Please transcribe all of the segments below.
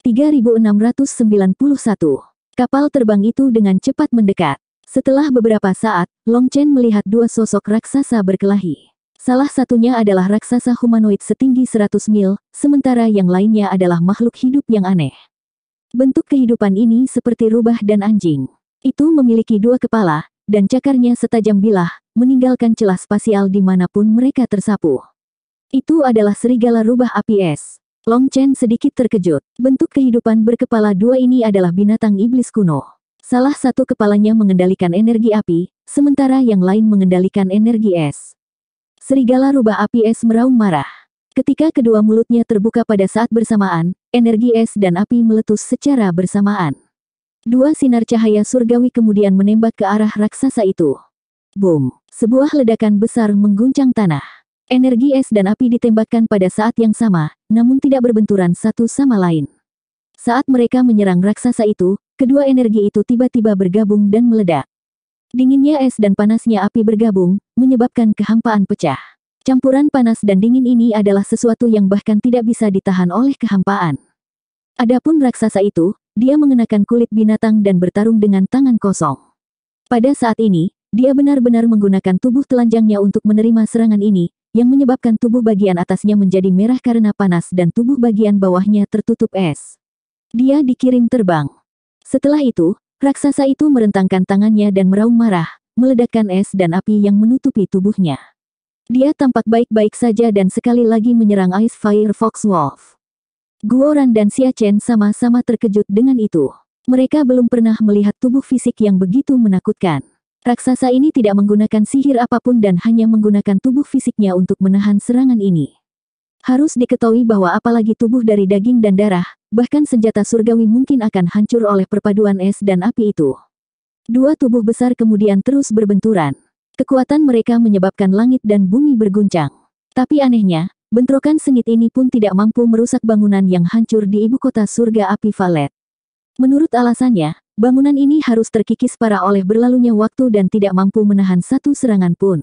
3691. Kapal terbang itu dengan cepat mendekat. Setelah beberapa saat, Long Chen melihat dua sosok raksasa berkelahi. Salah satunya adalah raksasa humanoid setinggi 100 mil, sementara yang lainnya adalah makhluk hidup yang aneh. Bentuk kehidupan ini seperti rubah dan anjing. Itu memiliki dua kepala, dan cakarnya setajam bilah, meninggalkan celah spasial dimanapun mereka tersapu. Itu adalah serigala rubah api es. Long Chen sedikit terkejut. Bentuk kehidupan berkepala dua ini adalah binatang iblis kuno. Salah satu kepalanya mengendalikan energi api, sementara yang lain mengendalikan energi es. Serigala rubah api es meraung marah. Ketika kedua mulutnya terbuka pada saat bersamaan, energi es dan api meletus secara bersamaan. Dua sinar cahaya surgawi kemudian menembak ke arah raksasa itu. Boom! Sebuah ledakan besar mengguncang tanah. Energi es dan api ditembakkan pada saat yang sama, namun tidak berbenturan satu sama lain. Saat mereka menyerang raksasa itu, kedua energi itu tiba-tiba bergabung dan meledak. Dinginnya es dan panasnya api bergabung, menyebabkan kehampaan pecah. Campuran panas dan dingin ini adalah sesuatu yang bahkan tidak bisa ditahan oleh kehampaan. Adapun raksasa itu, dia mengenakan kulit binatang dan bertarung dengan tangan kosong. Pada saat ini, dia benar-benar menggunakan tubuh telanjangnya untuk menerima serangan ini, yang menyebabkan tubuh bagian atasnya menjadi merah karena panas dan tubuh bagian bawahnya tertutup es. Dia dikirim terbang. Setelah itu, raksasa itu merentangkan tangannya dan meraung marah, meledakkan es dan api yang menutupi tubuhnya. Dia tampak baik-baik saja dan sekali lagi menyerang Ice Fire Fox Wolf. Guo Ran dan Xia Chen sama-sama terkejut dengan itu. Mereka belum pernah melihat tubuh fisik yang begitu menakutkan. Raksasa ini tidak menggunakan sihir apapun dan hanya menggunakan tubuh fisiknya untuk menahan serangan ini. Harus diketahui bahwa apalagi tubuh dari daging dan darah, bahkan senjata surgawi mungkin akan hancur oleh perpaduan es dan api itu. Dua tubuh besar kemudian terus berbenturan. Kekuatan mereka menyebabkan langit dan bumi berguncang. Tapi anehnya, bentrokan sengit ini pun tidak mampu merusak bangunan yang hancur di ibu kota surga api Valet. Menurut alasannya, bangunan ini harus terkikis parah oleh berlalunya waktu dan tidak mampu menahan satu serangan pun.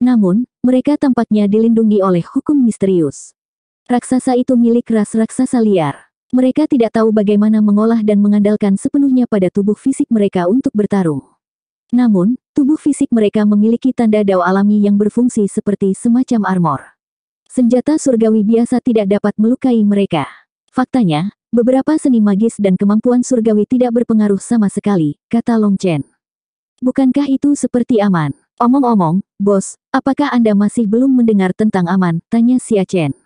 Namun, mereka tampaknya dilindungi oleh hukum misterius. Raksasa itu milik ras raksasa liar. Mereka tidak tahu bagaimana mengolah dan mengandalkan sepenuhnya pada tubuh fisik mereka untuk bertarung. Namun, tubuh fisik mereka memiliki tanda dao alami yang berfungsi seperti semacam armor. Senjata surgawi biasa tidak dapat melukai mereka. Faktanya, beberapa seni magis dan kemampuan surgawi tidak berpengaruh sama sekali, kata Long Chen. Bukankah itu seperti aman? Omong-omong, bos, apakah Anda masih belum mendengar tentang aman? Tanya Xia Chen.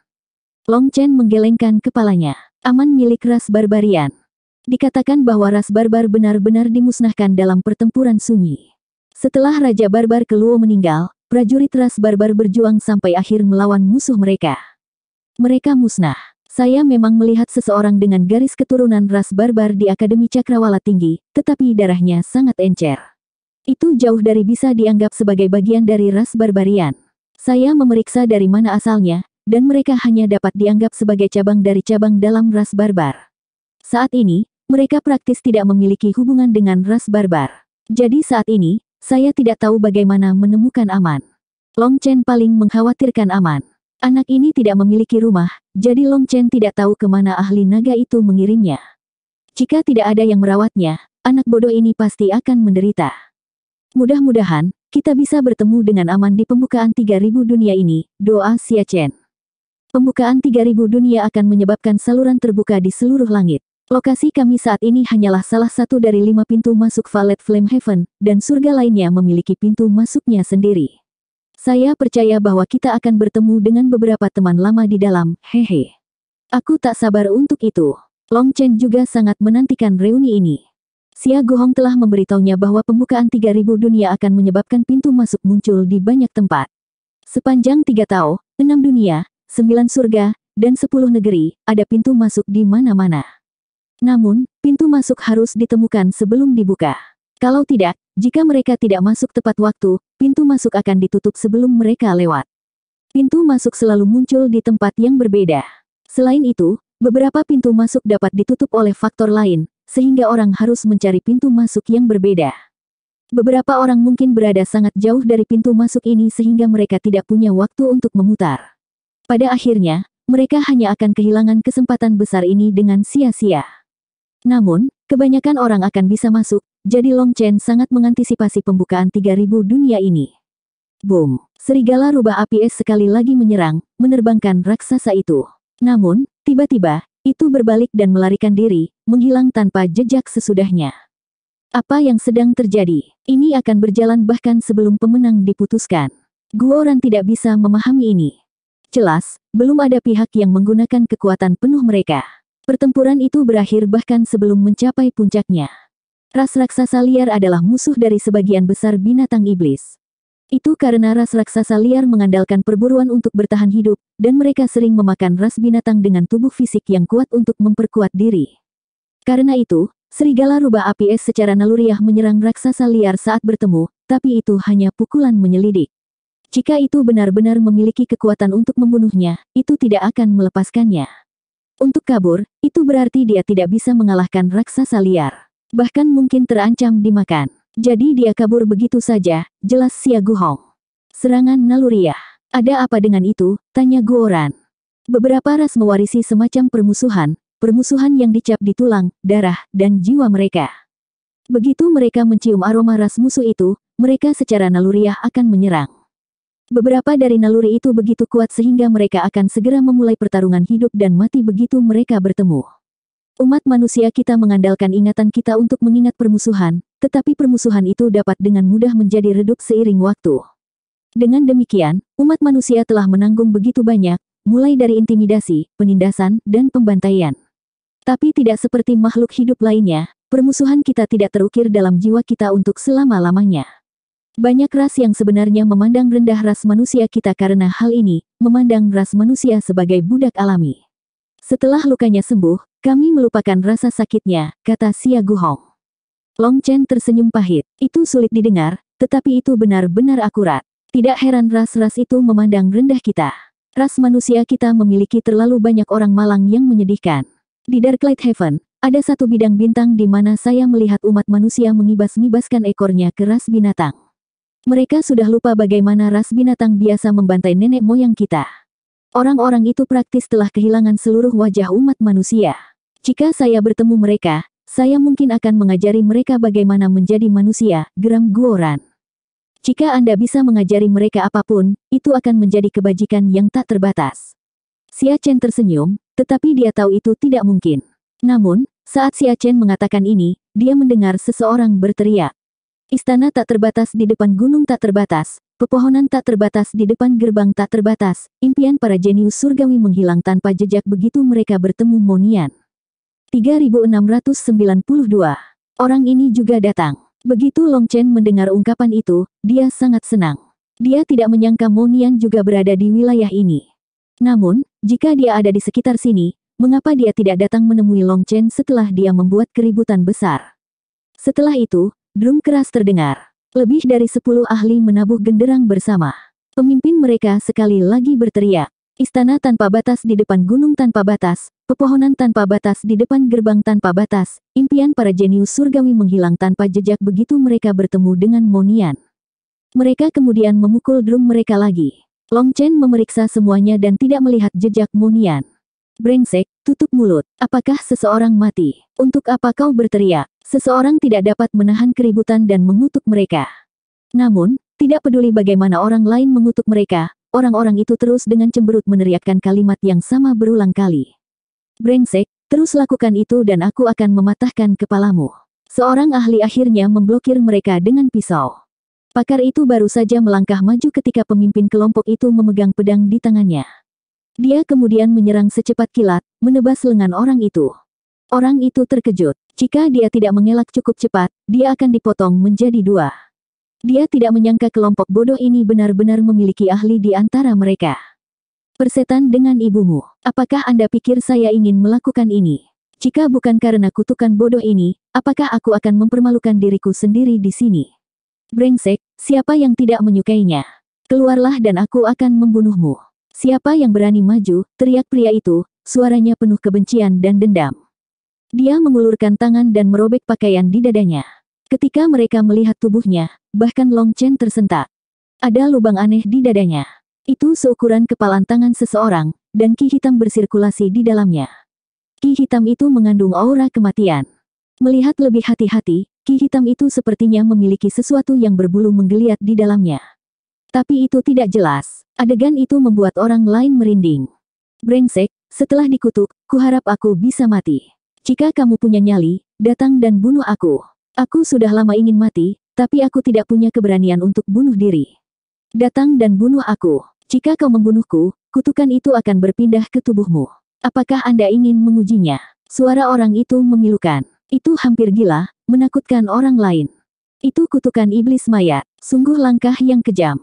Long Chen menggelengkan kepalanya. Aman milik ras barbarian. Dikatakan bahwa ras barbar benar-benar dimusnahkan dalam pertempuran sunyi. Setelah Raja Barbar Keluo meninggal, prajurit ras barbar berjuang sampai akhir melawan musuh mereka. Mereka musnah. Saya memang melihat seseorang dengan garis keturunan ras barbar di Akademi Cakrawala Tinggi, tetapi darahnya sangat encer. Itu jauh dari bisa dianggap sebagai bagian dari ras barbarian. Saya memeriksa dari mana asalnya, dan mereka hanya dapat dianggap sebagai cabang dari cabang dalam ras barbar. Saat ini, mereka praktis tidak memiliki hubungan dengan ras barbar. Jadi saat ini, saya tidak tahu bagaimana menemukan aman. Long Chen paling mengkhawatirkan aman. Anak ini tidak memiliki rumah, jadi Long Chen tidak tahu kemana ahli naga itu mengirimnya. Jika tidak ada yang merawatnya, anak bodoh ini pasti akan menderita. Mudah-mudahan, kita bisa bertemu dengan aman di pembukaan 3000 dunia ini, doa Xia Chen. Pembukaan 3000 dunia akan menyebabkan saluran terbuka di seluruh langit. Lokasi kami saat ini hanyalah salah satu dari 5 pintu masuk Valet Flame Heaven, dan surga lainnya memiliki pintu masuknya sendiri. Saya percaya bahwa kita akan bertemu dengan beberapa teman lama di dalam, hehe. Aku tak sabar untuk itu. Long Chen juga sangat menantikan reuni ini. Xia Guhong telah memberitahunya bahwa pembukaan 3000 dunia akan menyebabkan pintu masuk muncul di banyak tempat. Sepanjang 3 Tao, 6 dunia, 9 surga, dan 10 negeri, ada pintu masuk di mana-mana. Namun, pintu masuk harus ditemukan sebelum dibuka. Kalau tidak, jika mereka tidak masuk tepat waktu, pintu masuk akan ditutup sebelum mereka lewat. Pintu masuk selalu muncul di tempat yang berbeda. Selain itu, beberapa pintu masuk dapat ditutup oleh faktor lain, sehingga orang harus mencari pintu masuk yang berbeda. Beberapa orang mungkin berada sangat jauh dari pintu masuk ini sehingga mereka tidak punya waktu untuk memutar. Pada akhirnya, mereka hanya akan kehilangan kesempatan besar ini dengan sia-sia. Namun, kebanyakan orang akan bisa masuk, jadi Long Chen sangat mengantisipasi pembukaan 3000 dunia ini. Boom! Serigala rubah api es sekali lagi menyerang, menerbangkan raksasa itu. Namun, tiba-tiba, itu berbalik dan melarikan diri, menghilang tanpa jejak sesudahnya. Apa yang sedang terjadi? Ini akan berjalan bahkan sebelum pemenang diputuskan. Guoran tidak bisa memahami ini. Jelas, belum ada pihak yang menggunakan kekuatan penuh mereka. Pertempuran itu berakhir bahkan sebelum mencapai puncaknya. Ras raksasa liar adalah musuh dari sebagian besar binatang iblis. Itu karena ras raksasa liar mengandalkan perburuan untuk bertahan hidup, dan mereka sering memakan ras binatang dengan tubuh fisik yang kuat untuk memperkuat diri. Karena itu, serigala rubah api es secara naluriah menyerang raksasa liar saat bertemu, tapi itu hanya pukulan menyelidik. Jika itu benar-benar memiliki kekuatan untuk membunuhnya, itu tidak akan melepaskannya. Untuk kabur, itu berarti dia tidak bisa mengalahkan raksasa liar. Bahkan mungkin terancam dimakan. Jadi dia kabur begitu saja, jelas Xia Guhong. Serangan naluriah. Ada apa dengan itu? Tanya Guoran. Beberapa ras mewarisi semacam permusuhan yang dicap di tulang, darah, dan jiwa mereka. Begitu mereka mencium aroma ras musuh itu, mereka secara naluriah akan menyerang. Beberapa dari naluri itu begitu kuat sehingga mereka akan segera memulai pertarungan hidup dan mati begitu mereka bertemu. Umat manusia kita mengandalkan ingatan kita untuk mengingat permusuhan, tetapi permusuhan itu dapat dengan mudah menjadi redup seiring waktu. Dengan demikian, umat manusia telah menanggung begitu banyak, mulai dari intimidasi, penindasan, dan pembantaian. Tapi tidak seperti makhluk hidup lainnya, permusuhan kita tidak terukir dalam jiwa kita untuk selama-lamanya. Banyak ras yang sebenarnya memandang rendah ras manusia kita karena hal ini, memandang ras manusia sebagai budak alami. Setelah lukanya sembuh, kami melupakan rasa sakitnya, kata Xia Guhong. Long Chen tersenyum pahit. Itu sulit didengar, tetapi itu benar-benar akurat. Tidak heran ras-ras itu memandang rendah kita. Ras manusia kita memiliki terlalu banyak orang malang yang menyedihkan. Di Darklight Heaven, ada satu bidang bintang di mana saya melihat umat manusia mengibas-ngibaskan ekornya ke ras binatang. Mereka sudah lupa bagaimana ras binatang biasa membantai nenek moyang kita. Orang-orang itu praktis telah kehilangan seluruh wajah umat manusia. Jika saya bertemu mereka, saya mungkin akan mengajari mereka bagaimana menjadi manusia, geram Guoran. Jika Anda bisa mengajari mereka apapun, itu akan menjadi kebajikan yang tak terbatas. Xia Chen tersenyum, tetapi dia tahu itu tidak mungkin. Namun, saat Xia Chen mengatakan ini, dia mendengar seseorang berteriak. Istana tak terbatas di depan gunung tak terbatas, pepohonan tak terbatas di depan gerbang tak terbatas, impian para jenius surgawi menghilang tanpa jejak begitu mereka bertemu Monian. 3692. Orang ini juga datang. Begitu Long Chen mendengar ungkapan itu, dia sangat senang. Dia tidak menyangka Monian juga berada di wilayah ini. Namun, jika dia ada di sekitar sini, mengapa dia tidak datang menemui Long Chen setelah dia membuat keributan besar? Setelah itu, drum keras terdengar. Lebih dari 10 ahli menabuh genderang bersama. Pemimpin mereka sekali lagi berteriak. Istana tanpa batas di depan gunung tanpa batas, pepohonan tanpa batas di depan gerbang tanpa batas, impian para jenius surgawi menghilang tanpa jejak begitu mereka bertemu dengan Monian. Mereka kemudian memukul drum mereka lagi. Long Chen memeriksa semuanya dan tidak melihat jejak Monian. Brengsek, tutup mulut. Apakah seseorang mati? Untuk apa kau berteriak? Seseorang tidak dapat menahan keributan dan mengutuk mereka. Namun, tidak peduli bagaimana orang lain mengutuk mereka, orang-orang itu terus dengan cemberut meneriakkan kalimat yang sama berulang kali. Brengsek, terus lakukan itu dan aku akan mematahkan kepalamu. Seorang ahli akhirnya memblokir mereka dengan pisau. Pakar itu baru saja melangkah maju ketika pemimpin kelompok itu memegang pedang di tangannya. Dia kemudian menyerang secepat kilat, menebas lengan orang itu. Orang itu terkejut. Jika dia tidak mengelak cukup cepat, dia akan dipotong menjadi 2. Dia tidak menyangka kelompok bodoh ini benar-benar memiliki ahli di antara mereka. Persetan dengan ibumu. Apakah Anda pikir saya ingin melakukan ini? Jika bukan karena kutukan bodoh ini, apakah aku akan mempermalukan diriku sendiri di sini? Brengsek, siapa yang tidak menyukainya? Keluarlah dan aku akan membunuhmu. Siapa yang berani maju? Teriak pria itu, suaranya penuh kebencian dan dendam. Dia mengulurkan tangan dan merobek pakaian di dadanya. Ketika mereka melihat tubuhnya, bahkan Long Chen tersentak. Ada lubang aneh di dadanya. Itu seukuran kepalan tangan seseorang, dan ki hitam bersirkulasi di dalamnya. Ki hitam itu mengandung aura kematian. Melihat lebih hati-hati, ki hitam itu sepertinya memiliki sesuatu yang berbulu menggeliat di dalamnya. Tapi itu tidak jelas. Adegan itu membuat orang lain merinding. Brengsek, setelah dikutuk, kuharap aku bisa mati. Jika kamu punya nyali, datang dan bunuh aku. Aku sudah lama ingin mati, tapi aku tidak punya keberanian untuk bunuh diri. Datang dan bunuh aku. Jika kau membunuhku, kutukan itu akan berpindah ke tubuhmu. Apakah Anda ingin mengujinya? Suara orang itu memilukan. Itu hampir gila, menakutkan orang lain. Itu kutukan iblis mayat, sungguh langkah yang kejam.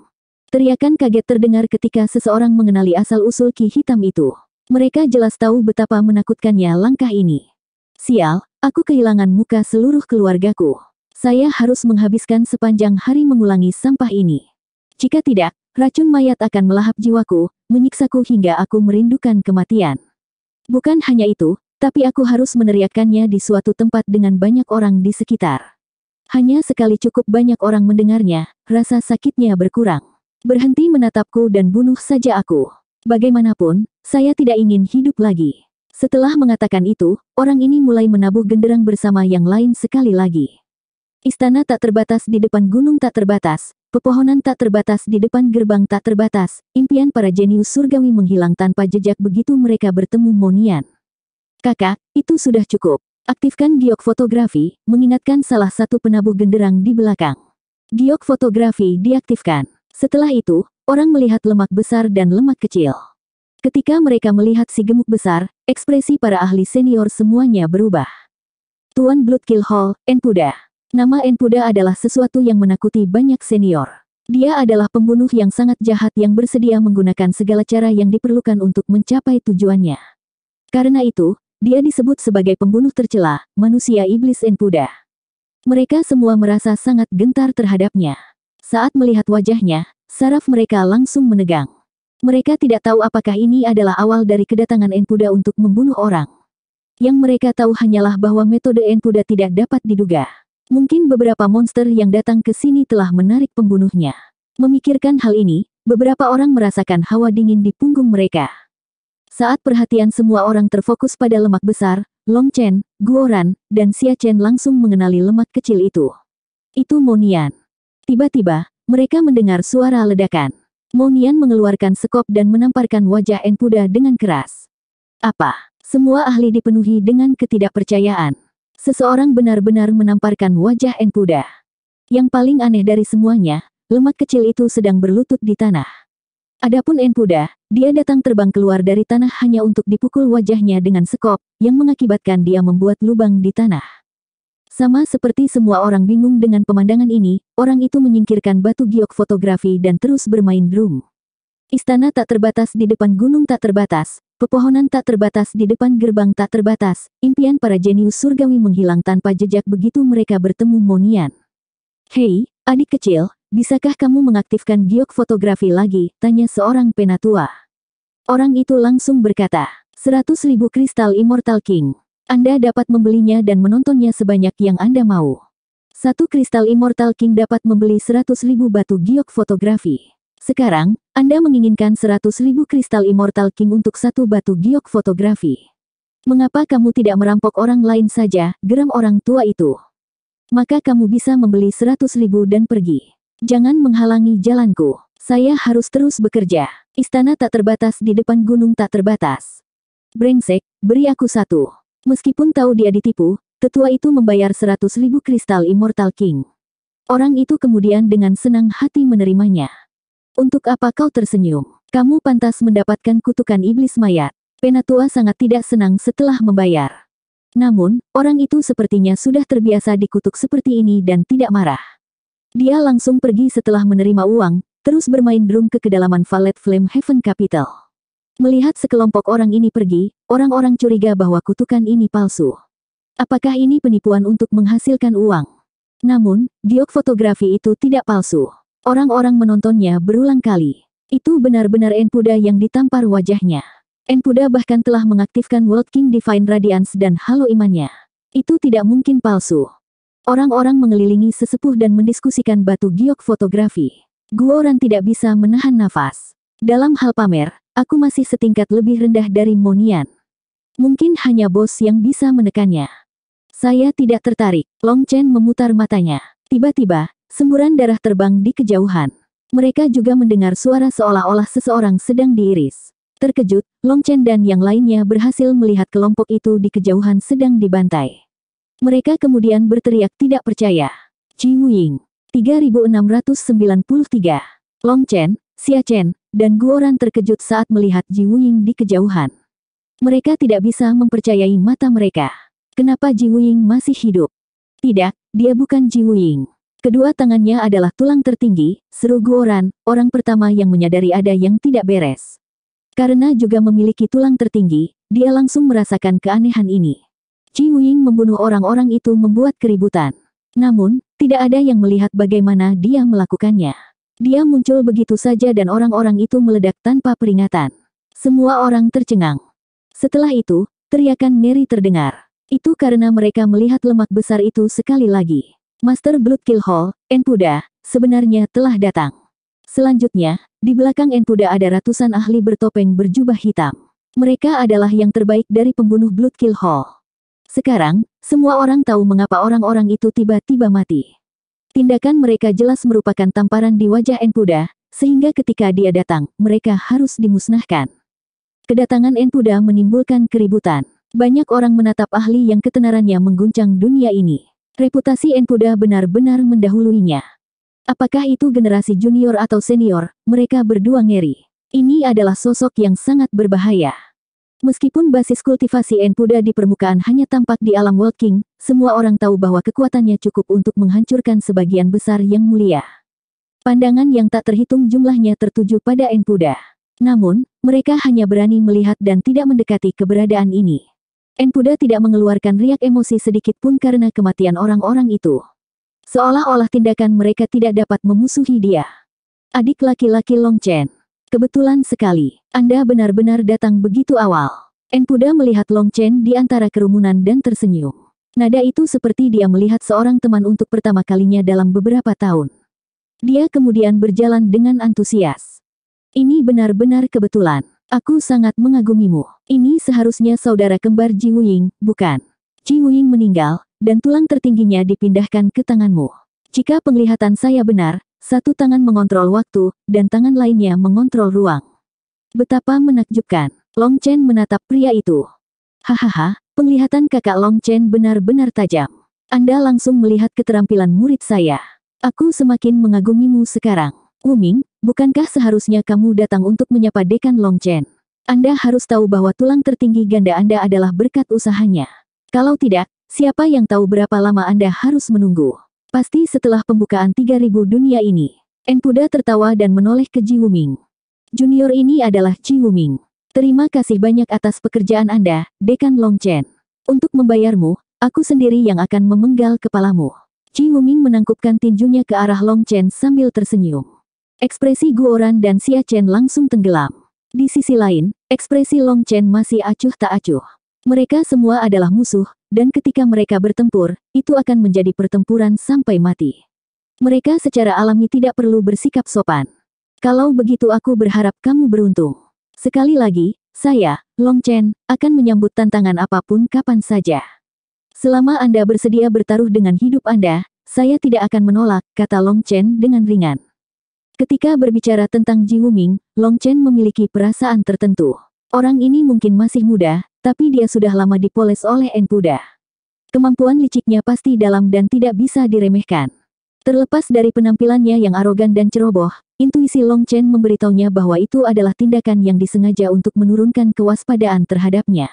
Teriakan kaget terdengar ketika seseorang mengenali asal-usul ki hitam itu. Mereka jelas tahu betapa menakutkannya langkah ini. Sial, aku kehilangan muka seluruh keluargaku. Saya harus menghabiskan sepanjang hari mengulangi sampah ini. Jika tidak, racun mayat akan melahap jiwaku, menyiksaku hingga aku merindukan kematian. Bukan hanya itu, tapi aku harus meneriakkannya di suatu tempat dengan banyak orang di sekitar. Hanya sekali cukup banyak orang mendengarnya, rasa sakitnya berkurang. Berhenti menatapku dan bunuh saja aku. Bagaimanapun, saya tidak ingin hidup lagi. Setelah mengatakan itu, orang ini mulai menabuh genderang bersama yang lain sekali lagi. Istana tak terbatas di depan gunung tak terbatas, pepohonan tak terbatas di depan gerbang tak terbatas, impian para jenius surgawi menghilang tanpa jejak begitu mereka bertemu Monian. Kakak, itu sudah cukup. Aktifkan giok fotografi, mengingatkan salah satu penabuh genderang di belakang. Giok fotografi diaktifkan. Setelah itu, orang melihat lemak besar dan lemak kecil. Ketika mereka melihat si gemuk besar, ekspresi para ahli senior semuanya berubah. Tuan Bloodkill Hall, Enpuda. Nama Enpuda adalah sesuatu yang menakuti banyak senior. Dia adalah pembunuh yang sangat jahat yang bersedia menggunakan segala cara yang diperlukan untuk mencapai tujuannya. Karena itu, dia disebut sebagai pembunuh tercela, manusia iblis Enpuda. Mereka semua merasa sangat gentar terhadapnya. Saat melihat wajahnya, saraf mereka langsung menegang. Mereka tidak tahu apakah ini adalah awal dari kedatangan Enpuda untuk membunuh orang. Yang mereka tahu hanyalah bahwa metode Enpuda tidak dapat diduga. Mungkin beberapa monster yang datang ke sini telah menarik pembunuhnya. Memikirkan hal ini, beberapa orang merasakan hawa dingin di punggung mereka. Saat perhatian semua orang terfokus pada lemak besar, Long Chen, Guoran, dan Xia Chen langsung mengenali lemak kecil itu. Itu Monian. Tiba-tiba, mereka mendengar suara ledakan. Monian mengeluarkan sekop dan menamparkan wajah Enpuda dengan keras. Apa? Semua ahli dipenuhi dengan ketidakpercayaan. Seseorang benar-benar menamparkan wajah Enpuda. Yang paling aneh dari semuanya, lemak kecil itu sedang berlutut di tanah. Adapun Enpuda, dia datang terbang keluar dari tanah hanya untuk dipukul wajahnya dengan sekop, yang mengakibatkan dia membuat lubang di tanah. Sama seperti semua orang bingung dengan pemandangan ini, orang itu menyingkirkan batu giok fotografi dan terus bermain drum. Istana tak terbatas di depan gunung tak terbatas, pepohonan tak terbatas di depan gerbang tak terbatas, impian para jenius surgawi menghilang tanpa jejak begitu mereka bertemu Monian. Hei, adik kecil, bisakah kamu mengaktifkan giok fotografi lagi? Tanya seorang penatua. Orang itu langsung berkata, 100.000 kristal Immortal King. Anda dapat membelinya dan menontonnya sebanyak yang Anda mau. Satu kristal Immortal King dapat membeli 100.000 batu giok fotografi. Sekarang, Anda menginginkan 100.000 kristal Immortal King untuk satu batu giok fotografi. Mengapa kamu tidak merampok orang lain saja? Geram orang tua itu. Maka kamu bisa membeli 100.000 dan pergi. Jangan menghalangi jalanku. Saya harus terus bekerja. Istana tak terbatas di depan gunung tak terbatas. Brengsek, beri aku satu. Meskipun tahu dia ditipu, tetua itu membayar 100.000 kristal Immortal King. Orang itu kemudian dengan senang hati menerimanya. Untuk apa kau tersenyum? Kamu pantas mendapatkan kutukan iblis mayat. Penatua sangat tidak senang setelah membayar. Namun, orang itu sepertinya sudah terbiasa dikutuk seperti ini dan tidak marah. Dia langsung pergi setelah menerima uang, terus bermain drum ke kedalaman Valet Flame Heaven Capital. Melihat sekelompok orang ini pergi, orang-orang curiga bahwa kutukan ini palsu. Apakah ini penipuan untuk menghasilkan uang? Namun, giok fotografi itu tidak palsu. Orang-orang menontonnya berulang kali. Itu benar-benar Enpuda yang ditampar wajahnya. Enpuda bahkan telah mengaktifkan World King Divine Radiance dan halo imannya. Itu tidak mungkin palsu. Orang-orang mengelilingi sesepuh dan mendiskusikan batu giok fotografi. Guoran tidak bisa menahan nafas. Dalam hal pamer, aku masih setingkat lebih rendah dari Monian. Mungkin hanya bos yang bisa menekannya. Saya tidak tertarik. Long Chen memutar matanya. Tiba-tiba, semburan darah terbang di kejauhan. Mereka juga mendengar suara seolah-olah seseorang sedang diiris. Terkejut, Long Chen dan yang lainnya berhasil melihat kelompok itu di kejauhan sedang dibantai. Mereka kemudian berteriak tidak percaya. Ji Wuying. 3693. Long Chen, Xia Chen, dan Guoran terkejut saat melihat Ji Wuying di kejauhan. Mereka tidak bisa mempercayai mata mereka. Kenapa Ji Wuying masih hidup? Tidak, dia bukan Ji Wuying. Kedua tangannya adalah tulang tertinggi, seru Guoran, orang pertama yang menyadari ada yang tidak beres. Karena juga memiliki tulang tertinggi, dia langsung merasakan keanehan ini. Ji Wuying membunuh orang-orang itu membuat keributan. Namun, tidak ada yang melihat bagaimana dia melakukannya. Dia muncul begitu saja dan orang-orang itu meledak tanpa peringatan. Semua orang tercengang. Setelah itu, teriakan ngeri terdengar. Itu karena mereka melihat lemak besar itu sekali lagi. Master Blood Kill Hall, Enpuda, sebenarnya telah datang. Selanjutnya, di belakang Enpuda ada ratusan ahli bertopeng berjubah hitam. Mereka adalah yang terbaik dari pembunuh Blood Kill Hall. Sekarang, semua orang tahu mengapa orang-orang itu tiba-tiba mati. Tindakan mereka jelas merupakan tamparan di wajah Enpuda, sehingga ketika dia datang, mereka harus dimusnahkan. Kedatangan Enpuda menimbulkan keributan. Banyak orang menatap ahli yang ketenarannya mengguncang dunia ini. Reputasi Enpuda benar-benar mendahuluinya. Apakah itu generasi junior atau senior, mereka berdua ngeri. Ini adalah sosok yang sangat berbahaya. Meskipun basis kultivasi Enpuda di permukaan hanya tampak di alam World King, semua orang tahu bahwa kekuatannya cukup untuk menghancurkan sebagian besar yang mulia. Pandangan yang tak terhitung jumlahnya tertuju pada Enpuda. Namun, mereka hanya berani melihat dan tidak mendekati keberadaan ini. Enpuda tidak mengeluarkan riak emosi sedikit pun karena kematian orang-orang itu. Seolah-olah tindakan mereka tidak dapat memusuhi dia. Adik laki-laki Long Chen. Kebetulan sekali, Anda benar-benar datang begitu awal. Enpuda melihat Long Chen di antara kerumunan dan tersenyum. Nada itu seperti dia melihat seorang teman untuk pertama kalinya dalam beberapa tahun. Dia kemudian berjalan dengan antusias. Ini benar-benar kebetulan. Aku sangat mengagumimu. Ini seharusnya saudara kembar Ji Wuying, bukan? Ji Wuying meninggal, dan tulang tertingginya dipindahkan ke tanganmu. Jika penglihatan saya benar, satu tangan mengontrol waktu, dan tangan lainnya mengontrol ruang. Betapa menakjubkan. Long Chen menatap pria itu. Hahaha, penglihatan kakak Long Chen benar-benar tajam. Anda langsung melihat keterampilan murid saya. Aku semakin mengagumimu sekarang. Wuming, bukankah seharusnya kamu datang untuk menyapa Dekan Long Chen? Anda harus tahu bahwa tulang tertinggi ganda Anda adalah berkat usahanya. Kalau tidak, siapa yang tahu berapa lama Anda harus menunggu? Pasti setelah pembukaan 3000 dunia ini. Enpuda tertawa dan menoleh ke Ji Wuming. Junior ini adalah Ji Wuming. Terima kasih banyak atas pekerjaan Anda, Dekan Long Chen. Untuk membayarmu, aku sendiri yang akan memenggal kepalamu. Ji Wuming menangkupkan tinjunya ke arah Long Chen sambil tersenyum. Ekspresi Guoran dan Xia Chen langsung tenggelam. Di sisi lain, ekspresi Long Chen masih acuh tak acuh. Mereka semua adalah musuh, dan ketika mereka bertempur, itu akan menjadi pertempuran sampai mati. Mereka secara alami tidak perlu bersikap sopan. Kalau begitu aku berharap kamu beruntung. Sekali lagi, saya, Long Chen, akan menyambut tantangan apapun kapan saja. Selama Anda bersedia bertaruh dengan hidup Anda, saya tidak akan menolak, kata Long Chen dengan ringan. Ketika berbicara tentang Ji Wuming, Long Chen memiliki perasaan tertentu. Orang ini mungkin masih muda, tapi dia sudah lama dipoles oleh Enpuda. Kemampuan liciknya pasti dalam dan tidak bisa diremehkan. Terlepas dari penampilannya yang arogan dan ceroboh, intuisi Long Chen memberitahunya bahwa itu adalah tindakan yang disengaja untuk menurunkan kewaspadaan terhadapnya.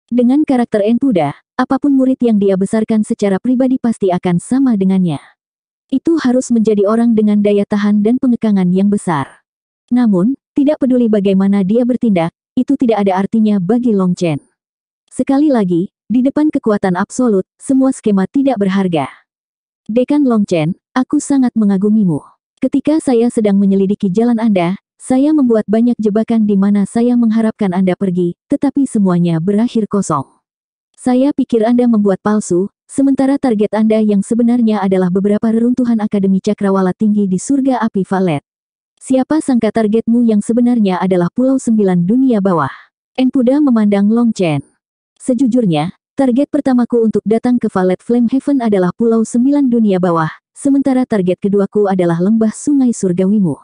Dengan karakter Enpuda, apapun murid yang dia besarkan secara pribadi pasti akan sama dengannya. Itu harus menjadi orang dengan daya tahan dan pengekangan yang besar. Namun, tidak peduli bagaimana dia bertindak, itu tidak ada artinya bagi Long Chen. Sekali lagi, di depan kekuatan absolut, semua skema tidak berharga. Dekan Long Chen, aku sangat mengagumimu. Ketika saya sedang menyelidiki jalan Anda, saya membuat banyak jebakan di mana saya mengharapkan Anda pergi, tetapi semuanya berakhir kosong. Saya pikir Anda membuat palsu, sementara target Anda yang sebenarnya adalah beberapa reruntuhan Akademi Cakrawala Tinggi di Surga Api Valet. Siapa sangka targetmu yang sebenarnya adalah Pulau 9 dunia bawah. Enpuda memandang Long Chen. Sejujurnya, target pertamaku untuk datang ke Violet Flame Heaven adalah Pulau 9 dunia bawah, sementara target keduaku adalah lembah sungai surgawimu.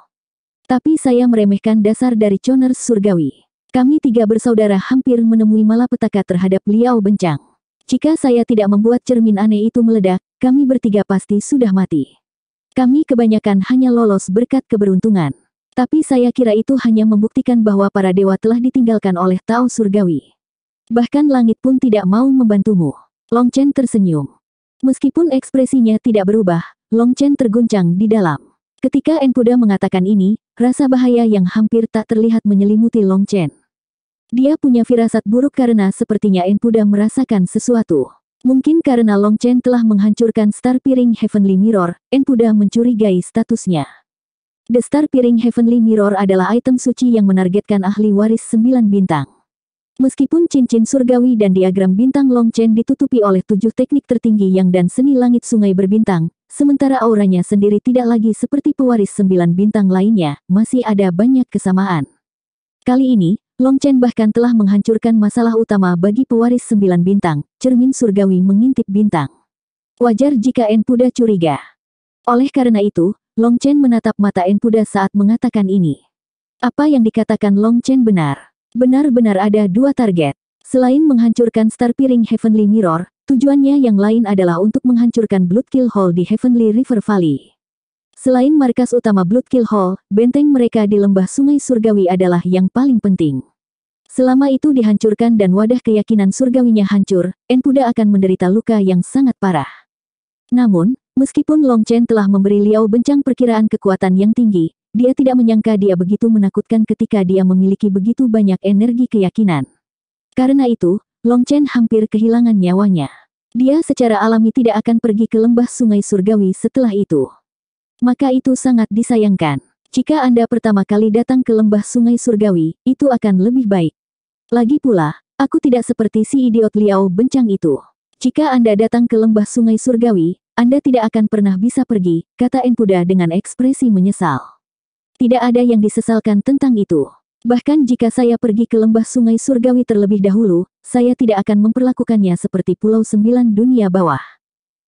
Tapi saya meremehkan dasar dari Choners surgawi. Kami tiga bersaudara hampir menemui malapetaka terhadap Liao Bencang. Jika saya tidak membuat cermin aneh itu meledak, kami bertiga pasti sudah mati. Kami kebanyakan hanya lolos berkat keberuntungan. Tapi saya kira itu hanya membuktikan bahwa para dewa telah ditinggalkan oleh Tao surgawi. Bahkan langit pun tidak mau membantumu. Long Chen tersenyum. Meskipun ekspresinya tidak berubah, Long Chen terguncang di dalam. Ketika Enpuda mengatakan ini, rasa bahaya yang hampir tak terlihat menyelimuti Long Chen. Dia punya firasat buruk karena sepertinya Enpuda merasakan sesuatu. Mungkin karena Long Chen telah menghancurkan Star Piring Heavenly Mirror, Enpuda mencurigai statusnya. The Star Piring Heavenly Mirror adalah item suci yang menargetkan ahli waris 9 bintang. Meskipun cincin surgawi dan diagram bintang Long Chen ditutupi oleh 7 teknik tertinggi yang dan seni langit sungai berbintang, sementara auranya sendiri tidak lagi seperti pewaris 9 bintang lainnya, masih ada banyak kesamaan. Kali ini, Long Chen bahkan telah menghancurkan masalah utama bagi pewaris 9 bintang, cermin surgawi mengintip bintang. Wajar jika Enpuda curiga. Oleh karena itu, Long Chen menatap mata Enpuda saat mengatakan ini. Apa yang dikatakan Long Chen benar. Benar-benar ada dua target. Selain menghancurkan Star Piring Heavenly Mirror, tujuannya yang lain adalah untuk menghancurkan Bloodkill Hall di Heavenly River Valley. Selain markas utama Bloodkill Hall, benteng mereka di lembah sungai surgawi adalah yang paling penting. Selama itu dihancurkan dan wadah keyakinan surgawinya hancur, Enpuda akan menderita luka yang sangat parah. Namun, meskipun Long Chen telah memberi Liao Bencang perkiraan kekuatan yang tinggi, dia tidak menyangka dia begitu menakutkan ketika dia memiliki begitu banyak energi keyakinan. Karena itu, Long Chen hampir kehilangan nyawanya. Dia secara alami tidak akan pergi ke lembah sungai surgawi setelah itu. Maka itu sangat disayangkan. Jika Anda pertama kali datang ke lembah sungai surgawi, itu akan lebih baik. Lagi pula, aku tidak seperti si idiot Liao Bencang itu. Jika Anda datang ke lembah sungai surgawi, Anda tidak akan pernah bisa pergi, kata Enpuda dengan ekspresi menyesal. Tidak ada yang disesalkan tentang itu. Bahkan jika saya pergi ke lembah sungai surgawi terlebih dahulu, saya tidak akan memperlakukannya seperti Pulau 9 dunia bawah.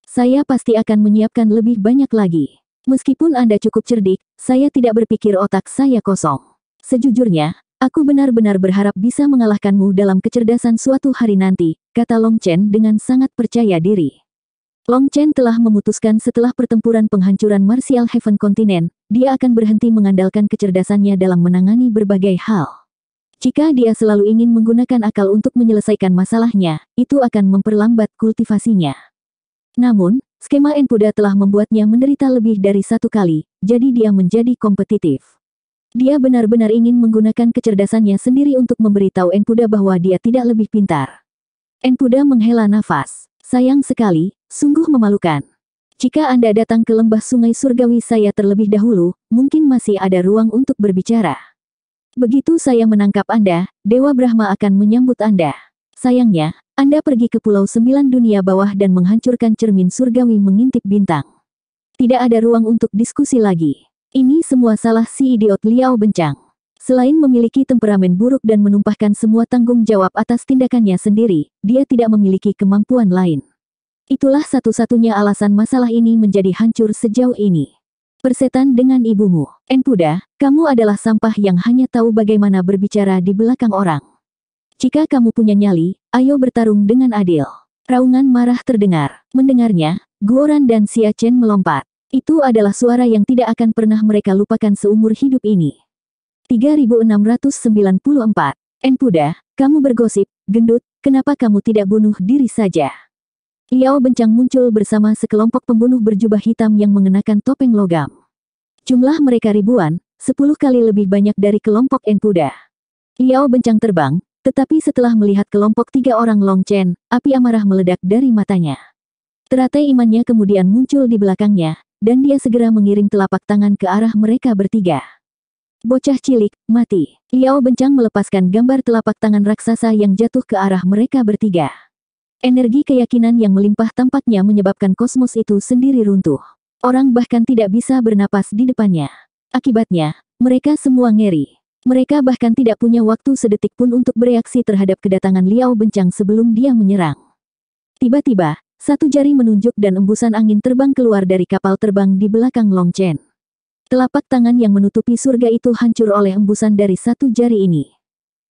Saya pasti akan menyiapkan lebih banyak lagi. Meskipun Anda cukup cerdik, saya tidak berpikir otak saya kosong. Sejujurnya, aku benar-benar berharap bisa mengalahkanmu dalam kecerdasan suatu hari nanti, kata Long Chen dengan sangat percaya diri. Long Chen telah memutuskan setelah pertempuran penghancuran Martial Heaven Continent, dia akan berhenti mengandalkan kecerdasannya dalam menangani berbagai hal. Jika dia selalu ingin menggunakan akal untuk menyelesaikan masalahnya, itu akan memperlambat kultivasinya. Namun, skema Enpuda telah membuatnya menderita lebih dari satu kali, jadi dia menjadi kompetitif. Dia benar-benar ingin menggunakan kecerdasannya sendiri untuk memberitahu Enpuda bahwa dia tidak lebih pintar. Enpuda menghela nafas. Sayang sekali, sungguh memalukan. Jika Anda datang ke lembah sungai surgawi saya terlebih dahulu, mungkin masih ada ruang untuk berbicara. Begitu saya menangkap Anda, Dewa Brahma akan menyambut Anda. Sayangnya, Anda pergi ke Pulau 9 dunia bawah dan menghancurkan cermin surgawi mengintip bintang. Tidak ada ruang untuk diskusi lagi. Ini semua salah si idiot Liao Bencang. Selain memiliki temperamen buruk dan menumpahkan semua tanggung jawab atas tindakannya sendiri, dia tidak memiliki kemampuan lain. Itulah satu-satunya alasan masalah ini menjadi hancur sejauh ini. Persetan dengan ibumu. Enpuda, kamu adalah sampah yang hanya tahu bagaimana berbicara di belakang orang. Jika kamu punya nyali, ayo bertarung dengan adil. Raungan marah terdengar. Mendengarnya, Guoran dan Xia Chen melompat. Itu adalah suara yang tidak akan pernah mereka lupakan seumur hidup ini. 3694. Enpuda, kamu bergosip, gendut, kenapa kamu tidak bunuh diri saja? Liao Bencang muncul bersama sekelompok pembunuh berjubah hitam yang mengenakan topeng logam. Jumlah mereka ribuan, 10 kali lebih banyak dari kelompok Enpuda. Liao Bencang terbang, tetapi setelah melihat kelompok 3 orang Long Chen, api amarah meledak dari matanya. Teratai imannya kemudian muncul di belakangnya, dan dia segera mengirim telapak tangan ke arah mereka bertiga. Bocah cilik, mati. Liao Bencang melepaskan gambar telapak tangan raksasa yang jatuh ke arah mereka bertiga. Energi keyakinan yang melimpah tampaknya menyebabkan kosmos itu sendiri runtuh. Orang bahkan tidak bisa bernapas di depannya. Akibatnya, Mereka semua ngeri. Mereka bahkan tidak punya waktu sedetik pun untuk bereaksi terhadap kedatangan Liao Bencang sebelum dia menyerang. Tiba-tiba, satu jari menunjuk dan embusan angin terbang keluar dari kapal terbang di belakang Long Chen. Telapak tangan yang menutupi surga itu hancur oleh embusan dari satu jari ini.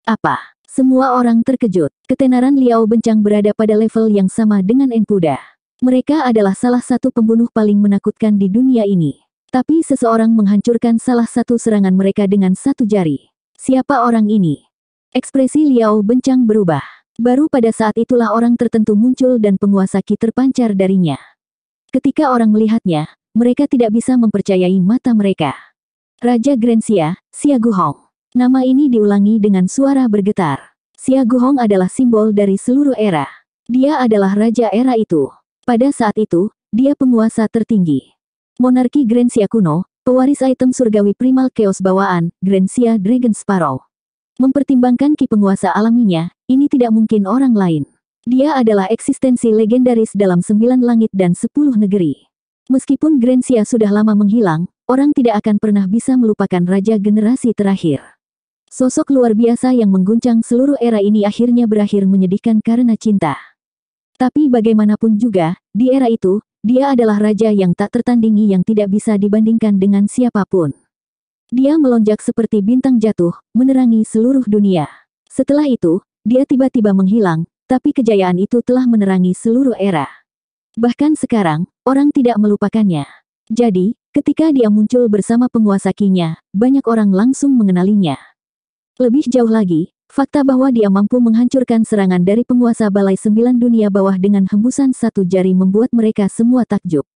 Apa? Semua orang terkejut. Ketenaran Liao Bencang berada pada level yang sama dengan Enpuda. Mereka adalah salah satu pembunuh paling menakutkan di dunia ini. Tapi seseorang menghancurkan salah satu serangan mereka dengan satu jari. Siapa orang ini? Ekspresi Liao Bencang berubah. Baru pada saat itulah orang tertentu muncul dan penguasa Qi terpancar darinya. Ketika orang melihatnya, mereka tidak bisa mempercayai mata mereka. Raja Grensia, Xia Guhong. Nama ini diulangi dengan suara bergetar. Xia Guhong adalah simbol dari seluruh era. Dia adalah raja era itu. Pada saat itu, dia penguasa tertinggi. Monarki Grensia kuno, pewaris item surgawi primal chaos bawaan, Grensia Dragon Sparrow. Mempertimbangkan Qi penguasa alaminya, ini tidak mungkin orang lain. Dia adalah eksistensi legendaris dalam 9 langit dan 10 negeri. Meskipun Grensia sudah lama menghilang, orang tidak akan pernah bisa melupakan raja generasi terakhir. Sosok luar biasa yang mengguncang seluruh era ini akhirnya berakhir menyedihkan karena cinta. Tapi bagaimanapun juga, di era itu, dia adalah raja yang tak tertandingi yang tidak bisa dibandingkan dengan siapapun. Dia melonjak seperti bintang jatuh, menerangi seluruh dunia. Setelah itu, dia tiba-tiba menghilang, tapi kejayaan itu telah menerangi seluruh era. Bahkan sekarang, orang tidak melupakannya. Jadi, ketika dia muncul bersama penguasa Qi-nya, banyak orang langsung mengenalinya. Lebih jauh lagi, fakta bahwa dia mampu menghancurkan serangan dari penguasa Balai 9 dunia bawah dengan hembusan satu jari membuat mereka semua takjub.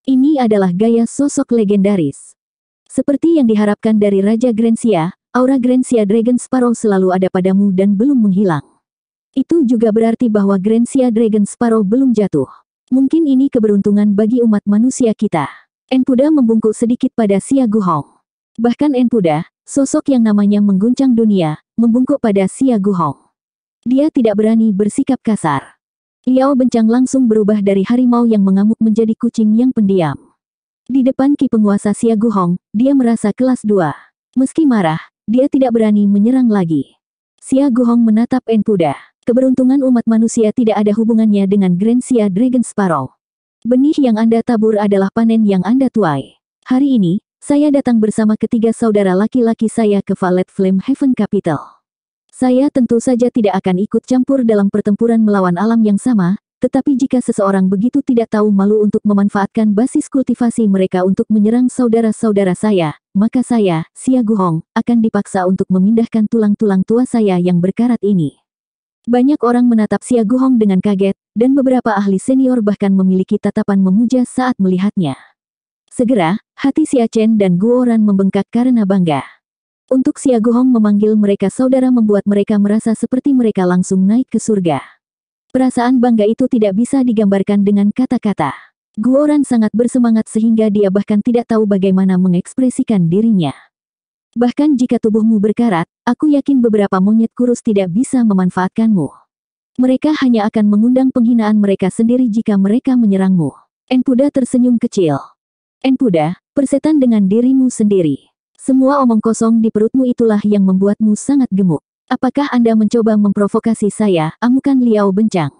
Ini adalah gaya sosok legendaris. Seperti yang diharapkan dari Raja Grensia, aura Grensia Dragon Sparrow selalu ada padamu dan belum menghilang. Itu juga berarti bahwa Grensia Dragon Sparrow belum jatuh. Mungkin ini keberuntungan bagi umat manusia kita. Enpuda membungkuk sedikit pada Xia Guhong. Bahkan Enpuda, sosok yang namanya mengguncang dunia, membungkuk pada Xia Guhong. Dia tidak berani bersikap kasar. Liao Bencang langsung berubah dari harimau yang mengamuk menjadi kucing yang pendiam. Di depan Qi penguasa Xia Guhong, dia merasa kelas 2. Meski marah, dia tidak berani menyerang lagi. Xia Guhong menatap Enpuda. Keberuntungan umat manusia tidak ada hubungannya dengan Grensia Dragon Sparrow. Benih yang Anda tabur adalah panen yang Anda tuai. Hari ini, saya datang bersama ketiga saudara laki-laki saya ke Violet Flame Haven Capital. Saya tentu saja tidak akan ikut campur dalam pertempuran melawan alam yang sama, tetapi jika seseorang begitu tidak tahu malu untuk memanfaatkan basis kultivasi mereka untuk menyerang saudara-saudara saya, maka saya, Xia Guhong, akan dipaksa untuk memindahkan tulang-tulang tua saya yang berkarat ini. Banyak orang menatap Xia Guhong dengan kaget, dan beberapa ahli senior bahkan memiliki tatapan memuja saat melihatnya. Segera, hati Xia Chen dan Guoran membengkak karena bangga. Untuk Xia Guhong memanggil mereka saudara membuat mereka merasa seperti mereka langsung naik ke surga. Perasaan bangga itu tidak bisa digambarkan dengan kata-kata. Guoran sangat bersemangat sehingga dia bahkan tidak tahu bagaimana mengekspresikan dirinya. Bahkan jika tubuhmu berkarat, aku yakin beberapa monyet kurus tidak bisa memanfaatkanmu. Mereka hanya akan mengundang penghinaan mereka sendiri jika mereka menyerangmu. Enpuda tersenyum kecil. Enpuda, persetan dengan dirimu sendiri. Semua omong kosong di perutmu itulah yang membuatmu sangat gemuk. Apakah Anda mencoba memprovokasi saya, amukan Liao Bencang?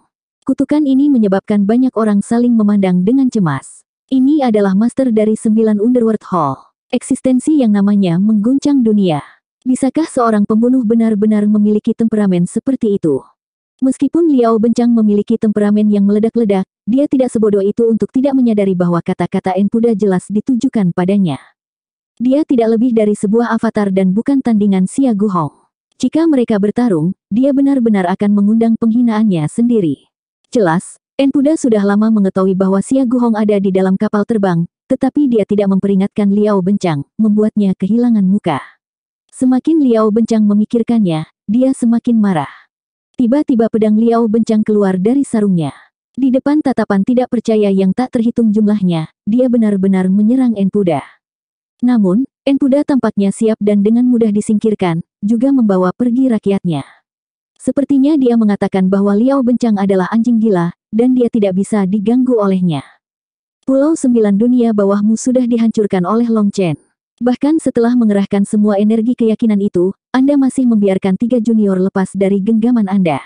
Kutukan ini menyebabkan banyak orang saling memandang dengan cemas. Ini adalah master dari 9 Underworld Hall. Eksistensi yang namanya mengguncang dunia. Bisakah seorang pembunuh benar-benar memiliki temperamen seperti itu? Meskipun Liao Bencang memiliki temperamen yang meledak-ledak, dia tidak sebodoh itu untuk tidak menyadari bahwa kata-kata Enpuda jelas ditujukan padanya. Dia tidak lebih dari sebuah avatar dan bukan tandingan Xia Guhong. Jika mereka bertarung, dia benar-benar akan mengundang penghinaannya sendiri. Jelas, Enpuda sudah lama mengetahui bahwa Xia Guhong ada di dalam kapal terbang, tetapi dia tidak memperingatkan Liao Bencang, membuatnya kehilangan muka. Semakin Liao Bencang memikirkannya, dia semakin marah. Tiba-tiba pedang Liao Bencang keluar dari sarungnya. Di depan tatapan tidak percaya yang tak terhitung jumlahnya, dia benar-benar menyerang Enpuda. Namun, Enpuda tampaknya siap dan dengan mudah disingkirkan, juga membawa pergi rakyatnya. Sepertinya dia mengatakan bahwa Liao Bencang adalah anjing gila, dan dia tidak bisa diganggu olehnya. Pulau 9 dunia bawahmu sudah dihancurkan oleh Long Chen. Bahkan setelah mengerahkan semua energi keyakinan itu, Anda masih membiarkan 3 junior lepas dari genggaman Anda.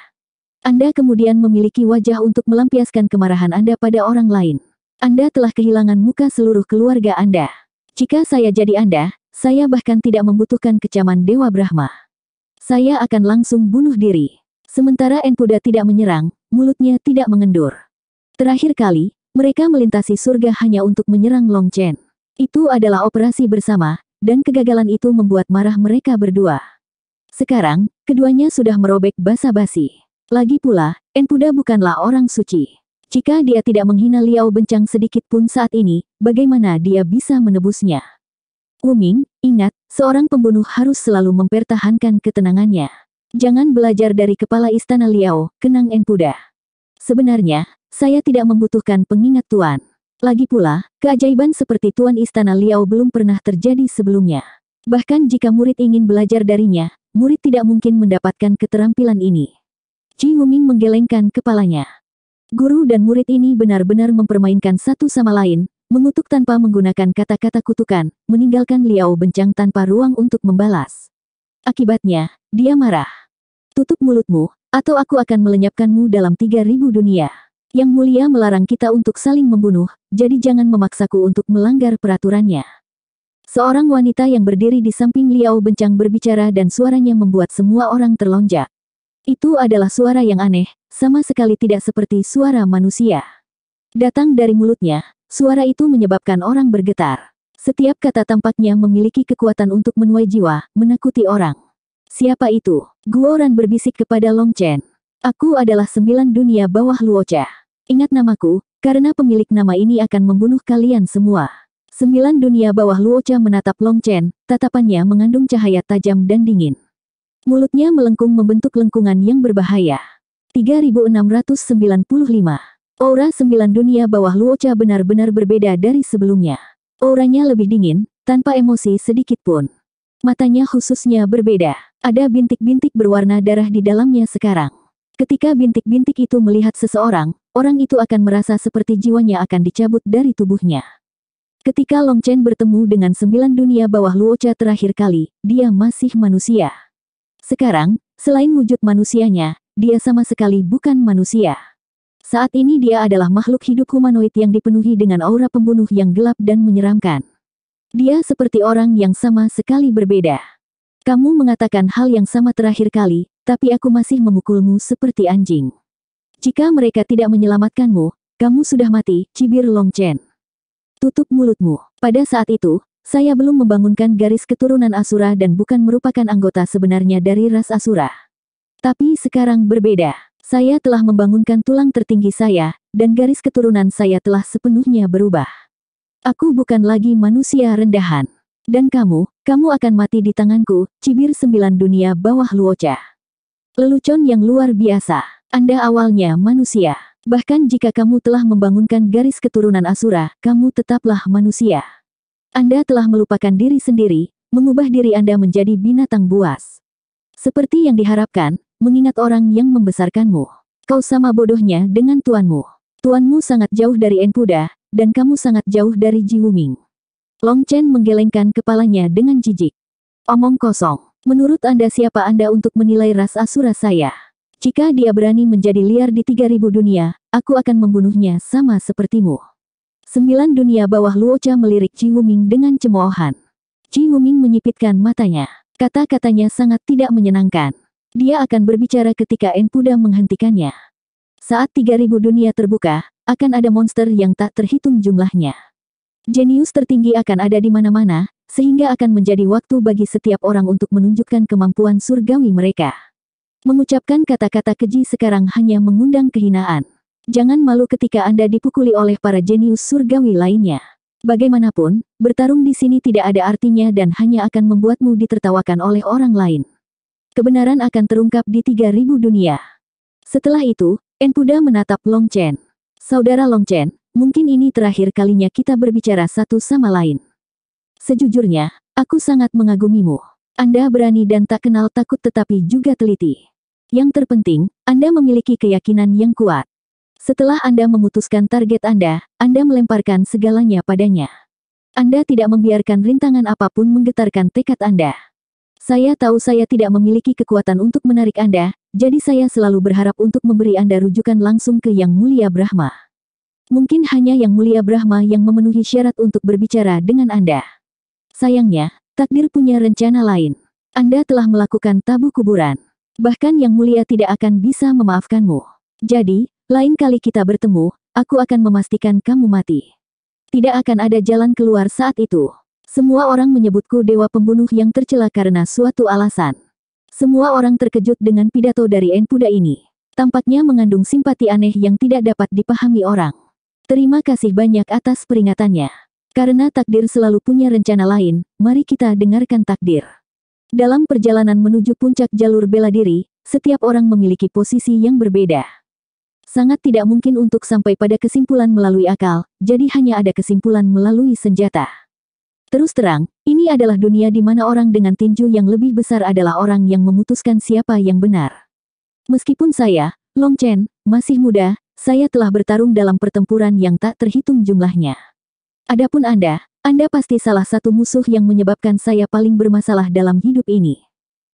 Anda kemudian memiliki wajah untuk melampiaskan kemarahan Anda pada orang lain. Anda telah kehilangan muka seluruh keluarga Anda. Jika saya jadi Anda, saya bahkan tidak membutuhkan kecaman Dewa Brahma. Saya akan langsung bunuh diri. Sementara Enpuda tidak menyerang, mulutnya tidak mengendur. Terakhir kali, mereka melintasi surga hanya untuk menyerang Long Chen. Itu adalah operasi bersama, dan kegagalan itu membuat marah mereka berdua. Sekarang, keduanya sudah merobek basa-basi. Lagi pula, Enpuda bukanlah orang suci. Jika dia tidak menghina Liao Bencang sedikit pun saat ini, bagaimana dia bisa menebusnya? Wuming, ingat, seorang pembunuh harus selalu mempertahankan ketenangannya. Jangan belajar dari kepala istana Liao, kenang Enpuda. Sebenarnya, saya tidak membutuhkan pengingat Tuan. Lagi pula, keajaiban seperti Tuan Istana Liao belum pernah terjadi sebelumnya. Bahkan jika murid ingin belajar darinya, murid tidak mungkin mendapatkan keterampilan ini. Ji Wuming menggelengkan kepalanya. Guru dan murid ini benar-benar mempermainkan satu sama lain, mengutuk tanpa menggunakan kata-kata kutukan, meninggalkan Liao Bencang tanpa ruang untuk membalas. Akibatnya, dia marah. Tutup mulutmu, atau aku akan melenyapkanmu dalam 3.000 dunia. Yang mulia melarang kita untuk saling membunuh, jadi jangan memaksaku untuk melanggar peraturannya. Seorang wanita yang berdiri di samping Liao Bencang berbicara dan suaranya membuat semua orang terlonjak. Itu adalah suara yang aneh, sama sekali tidak seperti suara manusia. Datang dari mulutnya, suara itu menyebabkan orang bergetar. Setiap kata tampaknya memiliki kekuatan untuk menuai jiwa, menakuti orang. Siapa itu? Guoran berbisik kepada Long Chen. Aku adalah 9 dunia bawah Luocha. Ingat namaku, karena pemilik nama ini akan membunuh kalian semua. 9 dunia bawah Luocha menatap Long Chen, tatapannya mengandung cahaya tajam dan dingin. Mulutnya melengkung membentuk lengkungan yang berbahaya. 3695. Aura 9 dunia bawah Luocha benar-benar berbeda dari sebelumnya. Auranya lebih dingin, tanpa emosi sedikit pun. Matanya khususnya berbeda. Ada bintik-bintik berwarna darah di dalamnya sekarang. Ketika bintik-bintik itu melihat seseorang, orang itu akan merasa seperti jiwanya akan dicabut dari tubuhnya. Ketika Long Chen bertemu dengan 9 dunia bawah Luocha terakhir kali, dia masih manusia. Sekarang, selain wujud manusianya, dia sama sekali bukan manusia. Saat ini dia adalah makhluk hidup humanoid yang dipenuhi dengan aura pembunuh yang gelap dan menyeramkan. Dia seperti orang yang sama sekali berbeda. Kamu mengatakan hal yang sama terakhir kali, tapi aku masih memukulmu seperti anjing. Jika mereka tidak menyelamatkanmu, kamu sudah mati, cibir Long Chen. Tutup mulutmu. Pada saat itu, saya belum membangunkan garis keturunan Asura dan bukan merupakan anggota sebenarnya dari ras Asura. Tapi sekarang berbeda. Saya telah membangunkan tulang tertinggi saya, dan garis keturunan saya telah sepenuhnya berubah. Aku bukan lagi manusia rendahan. Dan kamu akan mati di tanganku, cibir 9 dunia bawah Luocha. Lelucon yang luar biasa. Anda awalnya manusia. Bahkan jika kamu telah membangunkan garis keturunan Asura, kamu tetaplah manusia. Anda telah melupakan diri sendiri, mengubah diri Anda menjadi binatang buas. Seperti yang diharapkan, mengingat orang yang membesarkanmu. Kau sama bodohnya dengan tuanmu. Tuanmu sangat jauh dari Enpuda, dan kamu sangat jauh dari Ji Wuming. Long Chen menggelengkan kepalanya dengan jijik. Omong kosong. Menurut Anda siapa Anda untuk menilai ras Asura saya? Jika dia berani menjadi liar di 3.000 dunia, aku akan membunuhnya sama sepertimu. 9 dunia bawah Luocha melirik Ji Wuming dengan cemoohan. Ji Wuming menyipitkan matanya. Kata-katanya sangat tidak menyenangkan. Dia akan berbicara ketika Enpuda menghentikannya. Saat 3.000 dunia terbuka, akan ada monster yang tak terhitung jumlahnya. Jenius tertinggi akan ada di mana-mana, sehingga akan menjadi waktu bagi setiap orang untuk menunjukkan kemampuan surgawi mereka. Mengucapkan kata-kata keji sekarang hanya mengundang kehinaan. Jangan malu ketika Anda dipukuli oleh para jenius surgawi lainnya. Bagaimanapun, bertarung di sini tidak ada artinya dan hanya akan membuatmu ditertawakan oleh orang lain. Kebenaran akan terungkap di 3.000 dunia. Setelah itu, Enpuda menatap Long Chen. Saudara Long Chen, mungkin ini terakhir kalinya kita berbicara satu sama lain. Sejujurnya, aku sangat mengagumimu. Anda berani dan tak kenal takut tetapi juga teliti. Yang terpenting, Anda memiliki keyakinan yang kuat. Setelah Anda memutuskan target Anda melemparkan segalanya padanya. Anda tidak membiarkan rintangan apapun menggetarkan tekad Anda. Saya tahu saya tidak memiliki kekuatan untuk menarik Anda, jadi saya selalu berharap untuk memberi Anda rujukan langsung ke Yang Mulia Brahma. Mungkin hanya Yang Mulia Brahma yang memenuhi syarat untuk berbicara dengan Anda. Sayangnya, takdir punya rencana lain. Anda telah melakukan tabu kuburan. Bahkan Yang Mulia tidak akan bisa memaafkanmu. Jadi, lain kali kita bertemu, aku akan memastikan kamu mati. Tidak akan ada jalan keluar saat itu. Semua orang menyebutku dewa pembunuh yang tercela karena suatu alasan. Semua orang terkejut dengan pidato dari Empuda ini. Tampaknya mengandung simpati aneh yang tidak dapat dipahami orang. Terima kasih banyak atas peringatannya. Karena takdir selalu punya rencana lain, mari kita dengarkan takdir. Dalam perjalanan menuju puncak jalur bela diri, setiap orang memiliki posisi yang berbeda. Sangat tidak mungkin untuk sampai pada kesimpulan melalui akal, jadi hanya ada kesimpulan melalui senjata. Terus terang, ini adalah dunia di mana orang dengan tinju yang lebih besar adalah orang yang memutuskan siapa yang benar. Meskipun saya, Long Chen, masih muda, saya telah bertarung dalam pertempuran yang tak terhitung jumlahnya. Adapun Anda pasti salah satu musuh yang menyebabkan saya paling bermasalah dalam hidup ini.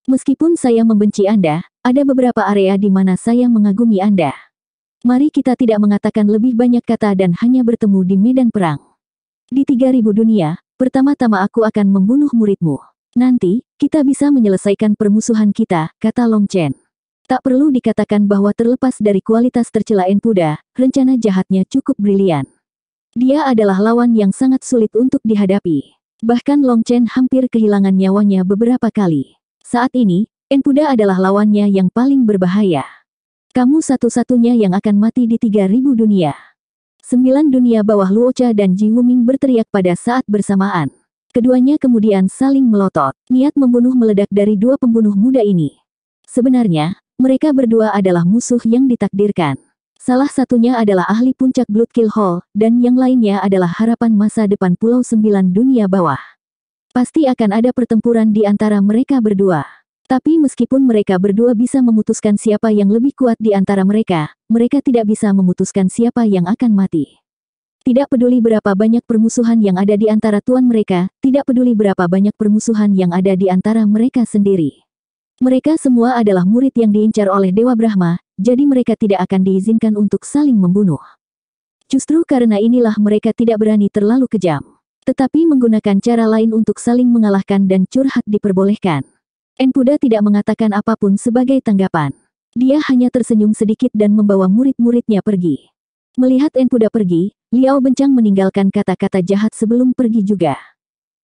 Meskipun saya membenci Anda, ada beberapa area di mana saya mengagumi Anda. Mari kita tidak mengatakan lebih banyak kata dan hanya bertemu di medan perang. Di 3000 dunia, pertama-tama aku akan membunuh muridmu. Nanti, kita bisa menyelesaikan permusuhan kita, kata Long Chen. Tak perlu dikatakan bahwa terlepas dari kualitas tercela Empuda, rencana jahatnya cukup brilian. Dia adalah lawan yang sangat sulit untuk dihadapi. Bahkan Long Chen hampir kehilangan nyawanya beberapa kali. Saat ini, Empuda adalah lawannya yang paling berbahaya. Kamu satu-satunya yang akan mati di 3000 dunia. 9 dunia bawah Luocha dan Ji Wuming berteriak pada saat bersamaan. Keduanya kemudian saling melotot. Niat membunuh meledak dari dua pembunuh muda ini. Sebenarnya, mereka berdua adalah musuh yang ditakdirkan. Salah satunya adalah ahli puncak Bloodkill Hall, dan yang lainnya adalah harapan masa depan Pulau 9 dunia bawah. Pasti akan ada pertempuran di antara mereka berdua. Tapi meskipun mereka berdua bisa memutuskan siapa yang lebih kuat di antara mereka, mereka tidak bisa memutuskan siapa yang akan mati. Tidak peduli berapa banyak permusuhan yang ada di antara tuan mereka, tidak peduli berapa banyak permusuhan yang ada di antara mereka sendiri. Mereka semua adalah murid yang diincar oleh Dewa Brahma, jadi mereka tidak akan diizinkan untuk saling membunuh. Justru karena inilah mereka tidak berani terlalu kejam. Tetapi menggunakan cara lain untuk saling mengalahkan dan curhat diperbolehkan. Empuda tidak mengatakan apapun sebagai tanggapan. Dia hanya tersenyum sedikit dan membawa murid-muridnya pergi. Melihat Empuda pergi, Liao Bencang meninggalkan kata-kata jahat sebelum pergi juga.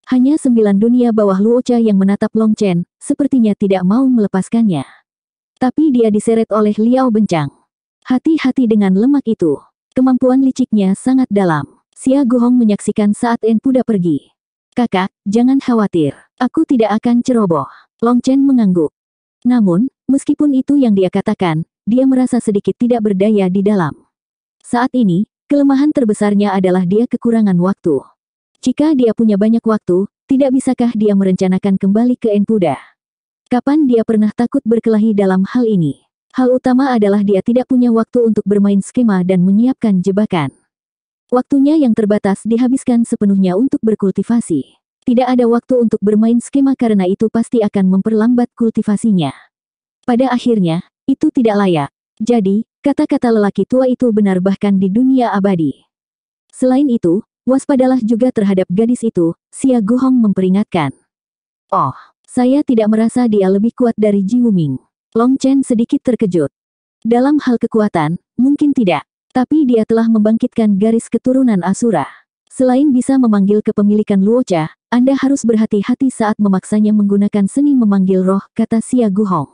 Hanya 9 dunia bawah Luocha yang menatap Long Chen, sepertinya tidak mau melepaskannya. Tapi dia diseret oleh Liao Bencang. Hati-hati dengan lemak itu. Kemampuan liciknya sangat dalam. Xia Guhong menyaksikan saat Empuda pergi. Kakak, jangan khawatir. Aku tidak akan ceroboh. Long Chen mengangguk. Namun, meskipun itu yang dia katakan, dia merasa sedikit tidak berdaya di dalam. Saat ini, kelemahan terbesarnya adalah dia kekurangan waktu. Jika dia punya banyak waktu, tidak bisakah dia merencanakan kembali ke Empuda? Kapan dia pernah takut berkelahi dalam hal ini? Hal utama adalah dia tidak punya waktu untuk bermain skema dan menyiapkan jebakan. Waktunya yang terbatas dihabiskan sepenuhnya untuk berkultivasi. Tidak ada waktu untuk bermain skema karena itu pasti akan memperlambat kultivasinya. Pada akhirnya, itu tidak layak. Jadi, kata-kata lelaki tua itu benar bahkan di dunia abadi. Selain itu, waspadalah juga terhadap gadis itu, Xia Guhong memperingatkan. Oh, saya tidak merasa dia lebih kuat dari Ji Wuming. Long Chen sedikit terkejut. Dalam hal kekuatan, mungkin tidak. Tapi dia telah membangkitkan garis keturunan Asura. Selain bisa memanggil kepemilikan Luocha, Anda harus berhati-hati saat memaksanya menggunakan seni memanggil roh, kata Xia Guhong.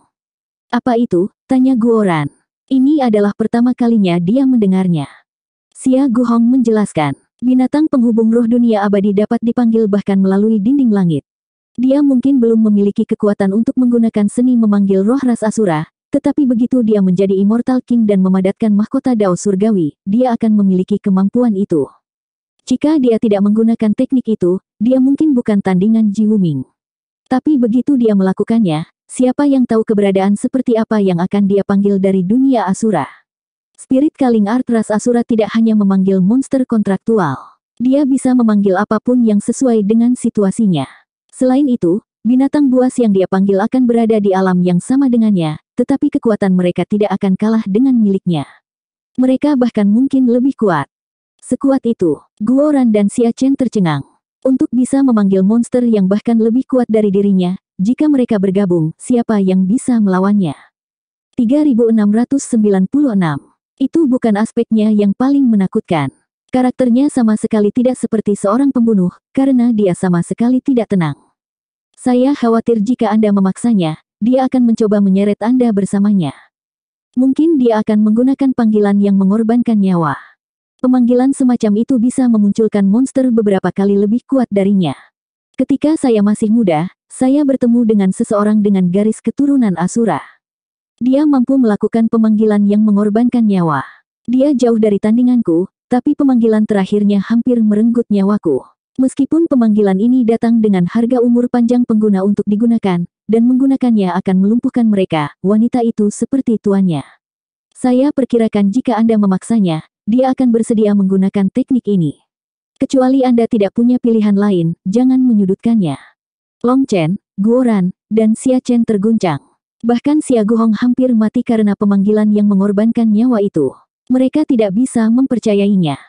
Apa itu? Tanya Guoran. Ini adalah pertama kalinya dia mendengarnya. Xia Guhong menjelaskan. Binatang penghubung roh dunia abadi dapat dipanggil bahkan melalui dinding langit. Dia mungkin belum memiliki kekuatan untuk menggunakan seni memanggil roh ras Asura, tetapi begitu dia menjadi Immortal King dan memadatkan mahkota Dao Surgawi, dia akan memiliki kemampuan itu. Jika dia tidak menggunakan teknik itu, dia mungkin bukan tandingan Ji Wuming. Tapi begitu dia melakukannya, siapa yang tahu keberadaan seperti apa yang akan dia panggil dari dunia Asura. Spirit Calling Art ras Asura tidak hanya memanggil monster kontraktual. Dia bisa memanggil apapun yang sesuai dengan situasinya. Selain itu, binatang buas yang dia panggil akan berada di alam yang sama dengannya, tetapi kekuatan mereka tidak akan kalah dengan miliknya. Mereka bahkan mungkin lebih kuat. Sekuat itu, Guoran dan Xia Chen tercengang. Untuk bisa memanggil monster yang bahkan lebih kuat dari dirinya, jika mereka bergabung, siapa yang bisa melawannya? 3696. Itu bukan aspeknya yang paling menakutkan. Karakternya sama sekali tidak seperti seorang pembunuh, karena dia sama sekali tidak tenang. Saya khawatir jika Anda memaksanya, dia akan mencoba menyeret Anda bersamanya. Mungkin dia akan menggunakan panggilan yang mengorbankan nyawa. Pemanggilan semacam itu bisa memunculkan monster beberapa kali lebih kuat darinya. Ketika saya masih muda, saya bertemu dengan seseorang dengan garis keturunan Asura. Dia mampu melakukan pemanggilan yang mengorbankan nyawa. Dia jauh dari tandinganku, tapi pemanggilan terakhirnya hampir merenggut nyawaku. Meskipun pemanggilan ini datang dengan harga umur panjang pengguna untuk digunakan, dan menggunakannya akan melumpuhkan mereka, wanita itu seperti tuannya. Saya perkirakan jika Anda memaksanya, dia akan bersedia menggunakan teknik ini. Kecuali Anda tidak punya pilihan lain, jangan menyudutkannya. Long Chen, Guoran, dan Xia Chen terguncang. Bahkan Xia Guhong hampir mati karena pemanggilan yang mengorbankan nyawa itu. Mereka tidak bisa mempercayainya.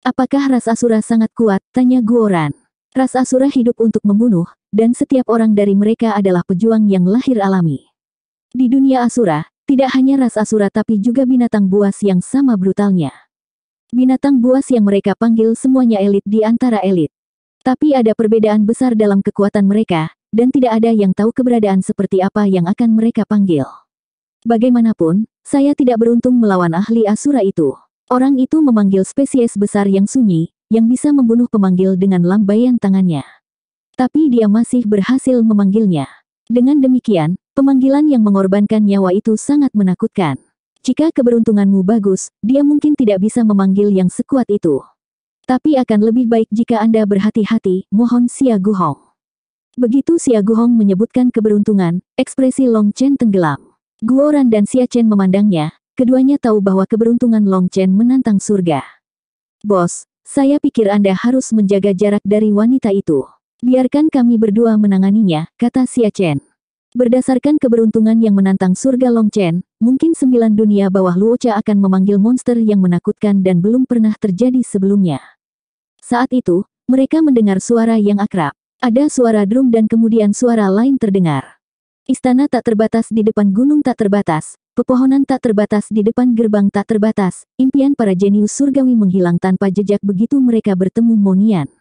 Apakah ras Asura sangat kuat? Tanya Guoran. Ras Asura hidup untuk membunuh, dan setiap orang dari mereka adalah pejuang yang lahir alami. Di dunia Asura, tidak hanya ras Asura tapi juga binatang buas yang sama brutalnya. Binatang buas yang mereka panggil semuanya elit di antara elit. Tapi ada perbedaan besar dalam kekuatan mereka, dan tidak ada yang tahu keberadaan seperti apa yang akan mereka panggil. Bagaimanapun, saya tidak beruntung melawan ahli Asura itu. Orang itu memanggil spesies besar yang sunyi, yang bisa membunuh pemanggil dengan lambaian tangannya. Tapi dia masih berhasil memanggilnya. Dengan demikian, pemanggilan yang mengorbankan nyawa itu sangat menakutkan. Jika keberuntunganmu bagus, dia mungkin tidak bisa memanggil yang sekuat itu. Tapi akan lebih baik jika Anda berhati-hati, mohon Xia Guhong. Begitu Xia Guhong menyebutkan keberuntungan, ekspresi Long Chen tenggelam. Guoran dan Xia Chen memandangnya, keduanya tahu bahwa keberuntungan Long Chen menantang surga. Bos, saya pikir Anda harus menjaga jarak dari wanita itu. Biarkan kami berdua menanganinya, kata Xia Chen. Berdasarkan keberuntungan yang menantang surga Long Chen, mungkin 9 dunia bawah Luocha akan memanggil monster yang menakutkan dan belum pernah terjadi sebelumnya. Saat itu, mereka mendengar suara yang akrab. Ada suara drum dan kemudian suara lain terdengar. Istana tak terbatas di depan gunung tak terbatas, pepohonan tak terbatas di depan gerbang tak terbatas, impian para jenius surgawi menghilang tanpa jejak begitu mereka bertemu Monian.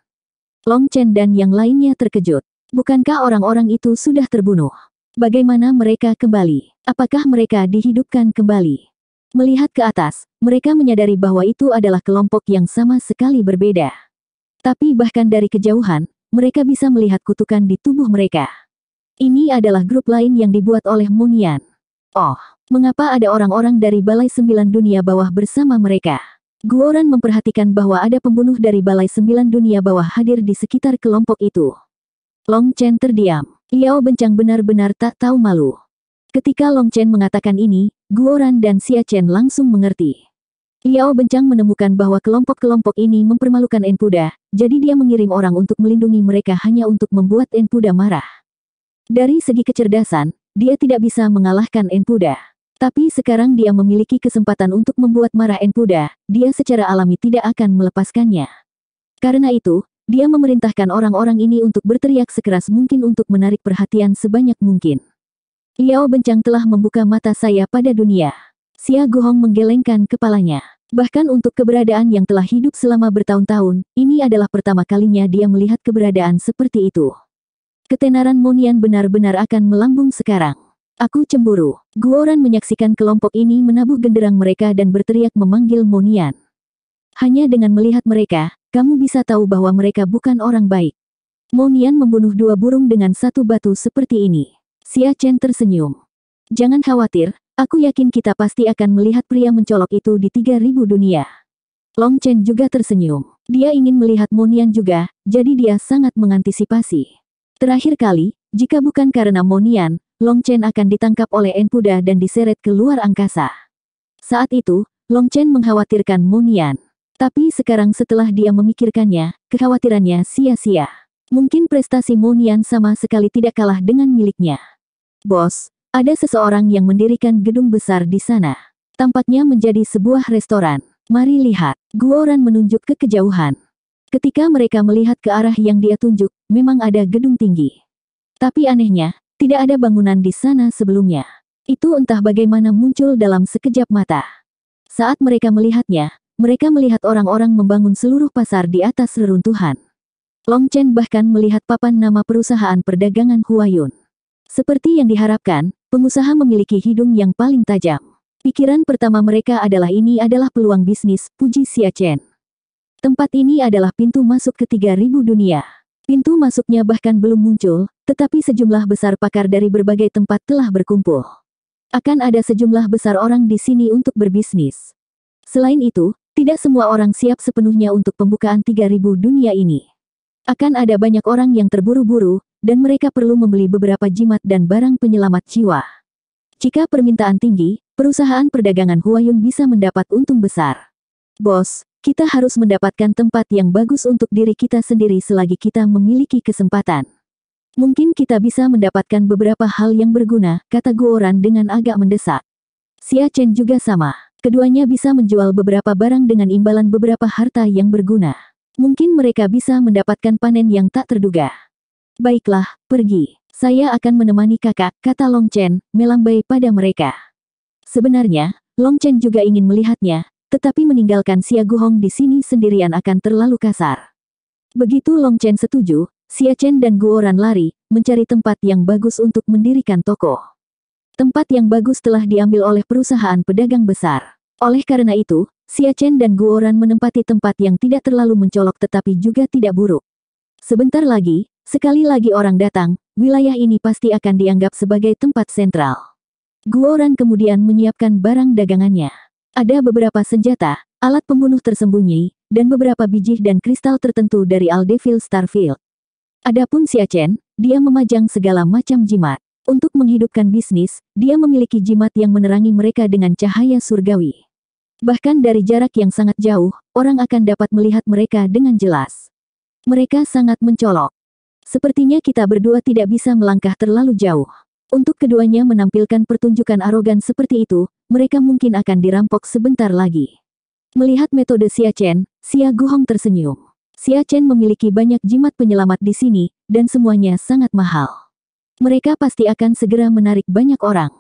Long Chen dan yang lainnya terkejut. Bukankah orang-orang itu sudah terbunuh? Bagaimana mereka kembali? Apakah mereka dihidupkan kembali? Melihat ke atas, mereka menyadari bahwa itu adalah kelompok yang sama sekali berbeda. Tapi bahkan dari kejauhan, mereka bisa melihat kutukan di tubuh mereka. Ini adalah grup lain yang dibuat oleh Monian. Oh, mengapa ada orang-orang dari Balai 9 Dunia Bawah bersama mereka? Guoran memperhatikan bahwa ada pembunuh dari Balai 9 Dunia Bawah hadir di sekitar kelompok itu. Long Chen terdiam. Liao Bencang benar-benar tak tahu malu. Ketika Long Chen mengatakan ini, Guoran dan Xia Chen langsung mengerti. Liao Bencang menemukan bahwa kelompok-kelompok ini mempermalukan Enpuda, jadi dia mengirim orang untuk melindungi mereka hanya untuk membuat Enpuda marah. Dari segi kecerdasan, dia tidak bisa mengalahkan Enpuda. Tapi sekarang dia memiliki kesempatan untuk membuat marah Enpuda, dia secara alami tidak akan melepaskannya. Karena itu, dia memerintahkan orang-orang ini untuk berteriak sekeras mungkin untuk menarik perhatian sebanyak mungkin. Liao Bencang telah membuka mata saya pada dunia. Xia Guhong menggelengkan kepalanya. Bahkan untuk keberadaan yang telah hidup selama bertahun-tahun, ini adalah pertama kalinya dia melihat keberadaan seperti itu. Ketenaran Monian benar-benar akan melambung sekarang. Aku cemburu. Guoran menyaksikan kelompok ini menabuh genderang mereka dan berteriak memanggil Monian. Hanya dengan melihat mereka, kamu bisa tahu bahwa mereka bukan orang baik. Monian membunuh 2 burung dengan 1 batu seperti ini. Xia Chen tersenyum. Jangan khawatir, aku yakin kita pasti akan melihat pria mencolok itu di 3000 dunia. Long Chen juga tersenyum. Dia ingin melihat Monian juga, jadi dia sangat mengantisipasi. Terakhir kali, jika bukan karena Monian, Long Chen akan ditangkap oleh Enpuda dan diseret ke luar angkasa. Saat itu, Long Chen mengkhawatirkan Monian. Tapi sekarang setelah dia memikirkannya, kekhawatirannya sia-sia. Mungkin prestasi Mo Nian sama sekali tidak kalah dengan miliknya. Bos, ada seseorang yang mendirikan gedung besar di sana. Tampaknya menjadi sebuah restoran. Mari lihat. Guoran menunjuk ke kejauhan. Ketika mereka melihat ke arah yang dia tunjuk, memang ada gedung tinggi. Tapi anehnya, tidak ada bangunan di sana sebelumnya. Itu entah bagaimana muncul dalam sekejap mata. Saat mereka melihatnya, mereka melihat orang-orang membangun seluruh pasar di atas reruntuhan. Long Chen bahkan melihat papan nama perusahaan perdagangan Huayun. Seperti yang diharapkan, pengusaha memiliki hidung yang paling tajam. Pikiran pertama mereka adalah ini adalah peluang bisnis, puji Xia Chen. Tempat ini adalah pintu masuk ke 3000 dunia. Pintu masuknya bahkan belum muncul, tetapi sejumlah besar pakar dari berbagai tempat telah berkumpul. Akan ada sejumlah besar orang di sini untuk berbisnis. Selain itu, tidak semua orang siap sepenuhnya untuk pembukaan 3000 dunia ini. Akan ada banyak orang yang terburu-buru, dan mereka perlu membeli beberapa jimat dan barang penyelamat jiwa. Jika permintaan tinggi, perusahaan perdagangan Huayun bisa mendapat untung besar. Bos, kita harus mendapatkan tempat yang bagus untuk diri kita sendiri selagi kita memiliki kesempatan. Mungkin kita bisa mendapatkan beberapa hal yang berguna, kata Guoran dengan agak mendesak. Xia Chen juga sama. Keduanya bisa menjual beberapa barang dengan imbalan beberapa harta yang berguna. Mungkin mereka bisa mendapatkan panen yang tak terduga. Baiklah, pergi. Saya akan menemani kakak, kata Long Chen, melambai pada mereka. Sebenarnya, Long Chen juga ingin melihatnya, tetapi meninggalkan Xia Guhong di sini sendirian akan terlalu kasar. Begitu Long Chen setuju, Xia Chen dan Guoran lari, mencari tempat yang bagus untuk mendirikan toko. Tempat yang bagus telah diambil oleh perusahaan pedagang besar. Oleh karena itu, Xia Chen dan Guoran menempati tempat yang tidak terlalu mencolok tetapi juga tidak buruk. Sebentar lagi, sekali lagi orang datang, wilayah ini pasti akan dianggap sebagai tempat sentral. Guoran kemudian menyiapkan barang dagangannya. Ada beberapa senjata, alat pembunuh tersembunyi, dan beberapa biji dan kristal tertentu dari Aldevil Starfield. Adapun Xia Chen, dia memajang segala macam jimat. Untuk menghidupkan bisnis, dia memiliki jimat yang menerangi mereka dengan cahaya surgawi. Bahkan dari jarak yang sangat jauh, orang akan dapat melihat mereka dengan jelas. Mereka sangat mencolok. Sepertinya kita berdua tidak bisa melangkah terlalu jauh. Untuk keduanya menampilkan pertunjukan arogan seperti itu, mereka mungkin akan dirampok sebentar lagi. Melihat metode Xia Chen, Xia Guhong tersenyum. Xia Chen memiliki banyak jimat penyelamat di sini, dan semuanya sangat mahal. Mereka pasti akan segera menarik banyak orang.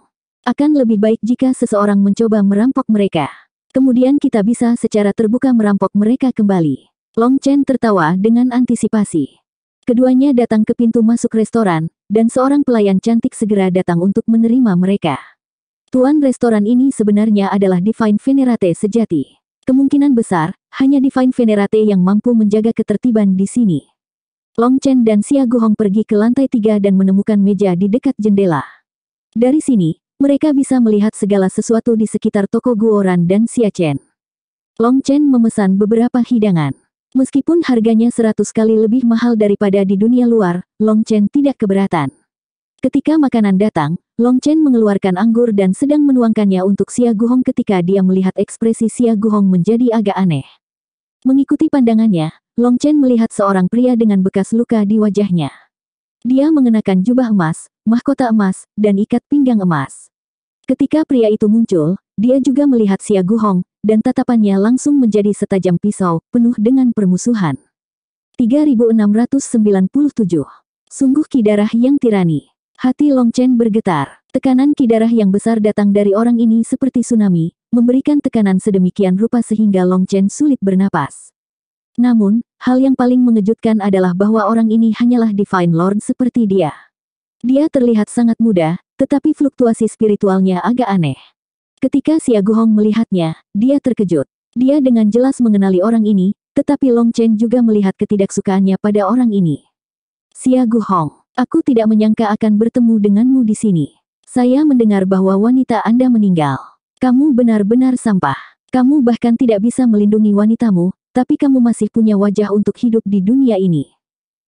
Akan lebih baik jika seseorang mencoba merampok mereka. Kemudian kita bisa secara terbuka merampok mereka kembali. Long Chen tertawa dengan antisipasi. Keduanya datang ke pintu masuk restoran, dan seorang pelayan cantik segera datang untuk menerima mereka. Tuan restoran ini sebenarnya adalah Divine Venerate sejati. Kemungkinan besar, hanya Divine Venerate yang mampu menjaga ketertiban di sini. Long Chen dan Xia Guhong pergi ke lantai 3 dan menemukan meja di dekat jendela. Dari sini, mereka bisa melihat segala sesuatu di sekitar toko Guoran dan Xia Chen. Long Chen memesan beberapa hidangan. Meskipun harganya 100 kali lebih mahal daripada di dunia luar, Long Chen tidak keberatan. Ketika makanan datang, Long Chen mengeluarkan anggur dan sedang menuangkannya untuk Xia Guhong ketika dia melihat ekspresi Xia Guhong menjadi agak aneh. Mengikuti pandangannya, Long Chen melihat seorang pria dengan bekas luka di wajahnya. Dia mengenakan jubah emas, mahkota emas, dan ikat pinggang emas. Ketika pria itu muncul, dia juga melihat Xia Guhong, dan tatapannya langsung menjadi setajam pisau, penuh dengan permusuhan. 3697. Sungguh kidarah yang tirani. Hati Long Chen bergetar. Tekanan kidarah yang besar datang dari orang ini seperti tsunami, memberikan tekanan sedemikian rupa sehingga Long Chen sulit bernapas. Namun, hal yang paling mengejutkan adalah bahwa orang ini hanyalah Divine Lord seperti dia. Dia terlihat sangat muda, tetapi fluktuasi spiritualnya agak aneh. Ketika Xia Guhong melihatnya, dia terkejut. Dia dengan jelas mengenali orang ini, tetapi Long Chen juga melihat ketidaksukaannya pada orang ini. Xia Guhong, aku tidak menyangka akan bertemu denganmu di sini. Saya mendengar bahwa wanita Anda meninggal. Kamu benar-benar sampah. Kamu bahkan tidak bisa melindungi wanitamu, tapi kamu masih punya wajah untuk hidup di dunia ini.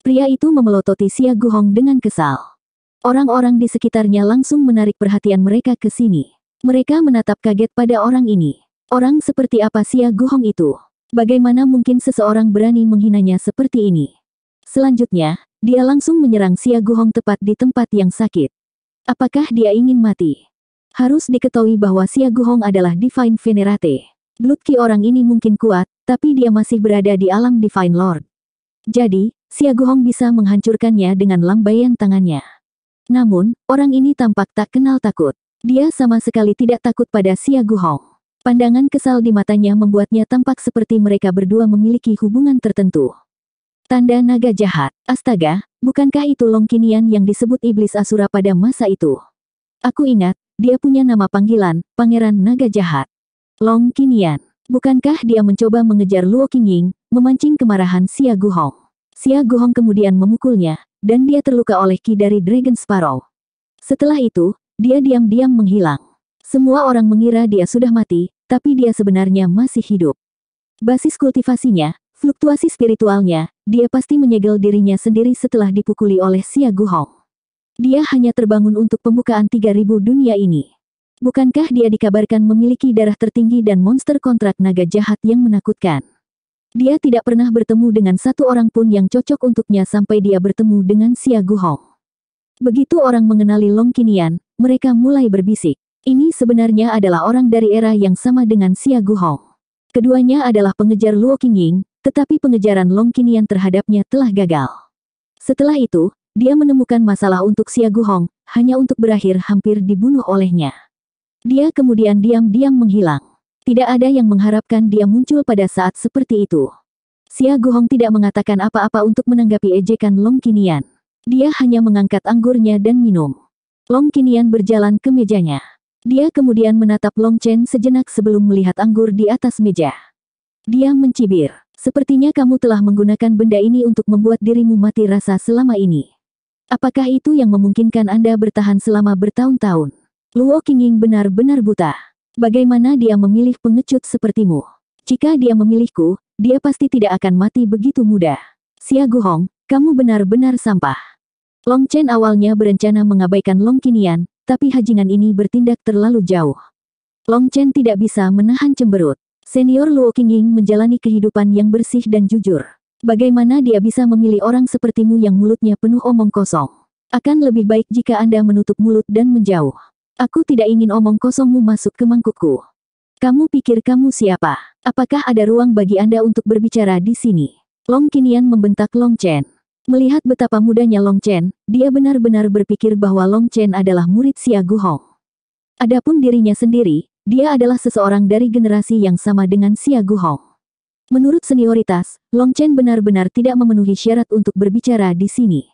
Pria itu memelototi Xia Guhong dengan kesal. Orang-orang di sekitarnya langsung menarik perhatian mereka ke sini. Mereka menatap kaget pada orang ini. Orang seperti apa Xia Guhong itu? Bagaimana mungkin seseorang berani menghinanya seperti ini? Selanjutnya, dia langsung menyerang Xia Guhong tepat di tempat yang sakit. Apakah dia ingin mati? Harus diketahui bahwa Xia Guhong adalah Divine Venerate. Blood Ki orang ini mungkin kuat, tapi dia masih berada di alam Divine Lord. Jadi, Xia Guhong bisa menghancurkannya dengan lambaian tangannya. Namun, orang ini tampak tak kenal takut. Dia sama sekali tidak takut pada Xia Guhong. Pandangan kesal di matanya membuatnya tampak seperti mereka berdua memiliki hubungan tertentu. Tanda naga jahat. Astaga, bukankah itu Long Qinian yang disebut iblis Asura pada masa itu? Aku ingat, dia punya nama panggilan, Pangeran Naga Jahat. Long Qinian. Bukankah dia mencoba mengejar Luo Qingying, memancing kemarahan Xia Guhong? Xia Guhong kemudian memukulnya, dan dia terluka oleh ki dari Dragon Sparrow. Setelah itu, dia diam-diam menghilang. Semua orang mengira dia sudah mati, tapi dia sebenarnya masih hidup. Basis kultivasinya, fluktuasi spiritualnya, dia pasti menyegel dirinya sendiri setelah dipukuli oleh Xia Guhong. Dia hanya terbangun untuk pembukaan 3000 dunia ini. Bukankah dia dikabarkan memiliki darah tertinggi dan monster kontrak naga jahat yang menakutkan? Dia tidak pernah bertemu dengan satu orang pun yang cocok untuknya sampai dia bertemu dengan Xia Guhong. Begitu orang mengenali Long Qinian, mereka mulai berbisik. Ini sebenarnya adalah orang dari era yang sama dengan Xia Guhong. Keduanya adalah pengejar Luo Qingying, tetapi pengejaran Long Qinian terhadapnya telah gagal. Setelah itu, dia menemukan masalah untuk Xia Guhong, hanya untuk berakhir hampir dibunuh olehnya. Dia kemudian diam-diam menghilang. Tidak ada yang mengharapkan dia muncul pada saat seperti itu. Xia Guhong tidak mengatakan apa-apa untuk menanggapi ejekan Long Qinian. Dia hanya mengangkat anggurnya dan minum. Long Qinian berjalan ke mejanya. Dia kemudian menatap Long Chen sejenak sebelum melihat anggur di atas meja. Dia mencibir. Sepertinya kamu telah menggunakan benda ini untuk membuat dirimu mati rasa selama ini. Apakah itu yang memungkinkan Anda bertahan selama bertahun-tahun? Luo Qingying benar-benar buta. Bagaimana dia memilih pengecut sepertimu? Jika dia memilihku, dia pasti tidak akan mati begitu mudah. Xia Guhong, kamu benar-benar sampah. Long Chen awalnya berencana mengabaikan Long Qinian, tapi hajingan ini bertindak terlalu jauh. Long Chen tidak bisa menahan cemberut. Senior Luo Qingying menjalani kehidupan yang bersih dan jujur. Bagaimana dia bisa memilih orang sepertimu yang mulutnya penuh omong kosong? Akan lebih baik jika Anda menutup mulut dan menjauh. Aku tidak ingin omong kosongmu masuk ke mangkukku. Kamu pikir kamu siapa? Apakah ada ruang bagi Anda untuk berbicara di sini? Long Qinian membentak Long Chen. Melihat betapa mudanya Long Chen, dia benar-benar berpikir bahwa Long Chen adalah murid Xia Guhong. Adapun dirinya sendiri, dia adalah seseorang dari generasi yang sama dengan Xia Guhong. Menurut senioritas, Long Chen benar-benar tidak memenuhi syarat untuk berbicara di sini.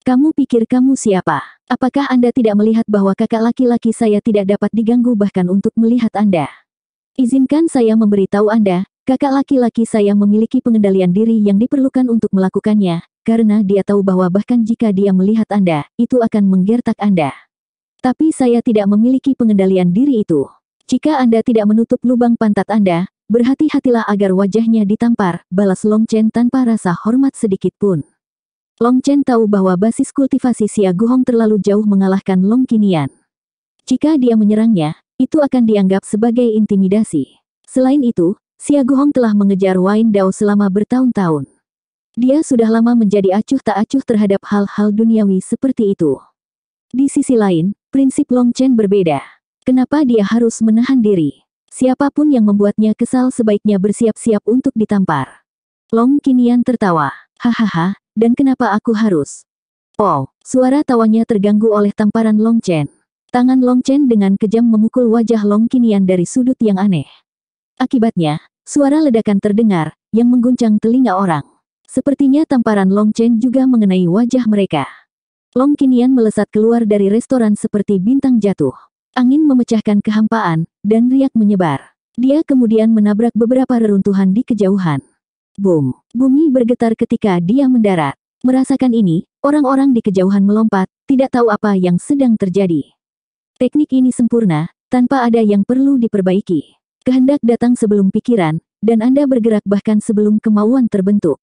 Kamu pikir kamu siapa? Apakah Anda tidak melihat bahwa kakak laki-laki saya tidak dapat diganggu bahkan untuk melihat Anda? Izinkan saya memberitahu Anda, kakak laki-laki saya memiliki pengendalian diri yang diperlukan untuk melakukannya, karena dia tahu bahwa bahkan jika dia melihat Anda, itu akan menggertak Anda. Tapi saya tidak memiliki pengendalian diri itu. Jika Anda tidak menutup lubang pantat Anda, berhati-hatilah agar wajahnya ditampar, balas Long Chen tanpa rasa hormat sedikit pun. Long Chen tahu bahwa basis kultivasi Xia Guhong terlalu jauh mengalahkan Long Qinian. Jika dia menyerangnya, itu akan dianggap sebagai intimidasi. Selain itu, Xia Guhong telah mengejar Wain Dao selama bertahun-tahun. Dia sudah lama menjadi acuh tak acuh terhadap hal-hal duniawi seperti itu. Di sisi lain, prinsip Long Chen berbeda. Kenapa dia harus menahan diri? Siapapun yang membuatnya kesal sebaiknya bersiap-siap untuk ditampar. Long Qinian tertawa. Hahaha, dan kenapa aku harus? Oh, suara tawanya terganggu oleh tamparan Long Chen. Tangan Long Chen dengan kejam memukul wajah Long Qinian dari sudut yang aneh. Akibatnya, suara ledakan terdengar, yang mengguncang telinga orang. Sepertinya tamparan Long Chen juga mengenai wajah mereka. Long Qinian melesat keluar dari restoran seperti bintang jatuh. Angin memecahkan kehampaan, dan riak menyebar. Dia kemudian menabrak beberapa reruntuhan di kejauhan. Boom! Bumi bergetar ketika dia mendarat. Merasakan ini, orang-orang di kejauhan melompat, tidak tahu apa yang sedang terjadi. Teknik ini sempurna, tanpa ada yang perlu diperbaiki. Kehendak datang sebelum pikiran, dan Anda bergerak bahkan sebelum kemauan terbentuk.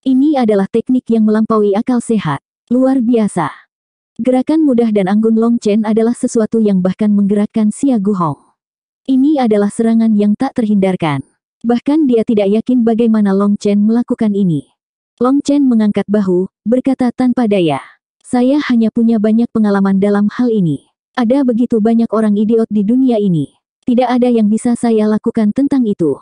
Ini adalah teknik yang melampaui akal sehat. Luar biasa. Gerakan mudah dan anggun Long Chen adalah sesuatu yang bahkan menggerakkan Xia Guhong. Ini adalah serangan yang tak terhindarkan. Bahkan dia tidak yakin bagaimana Long Chen melakukan ini. Long Chen mengangkat bahu, berkata tanpa daya. Saya hanya punya banyak pengalaman dalam hal ini. Ada begitu banyak orang idiot di dunia ini. Tidak ada yang bisa saya lakukan tentang itu.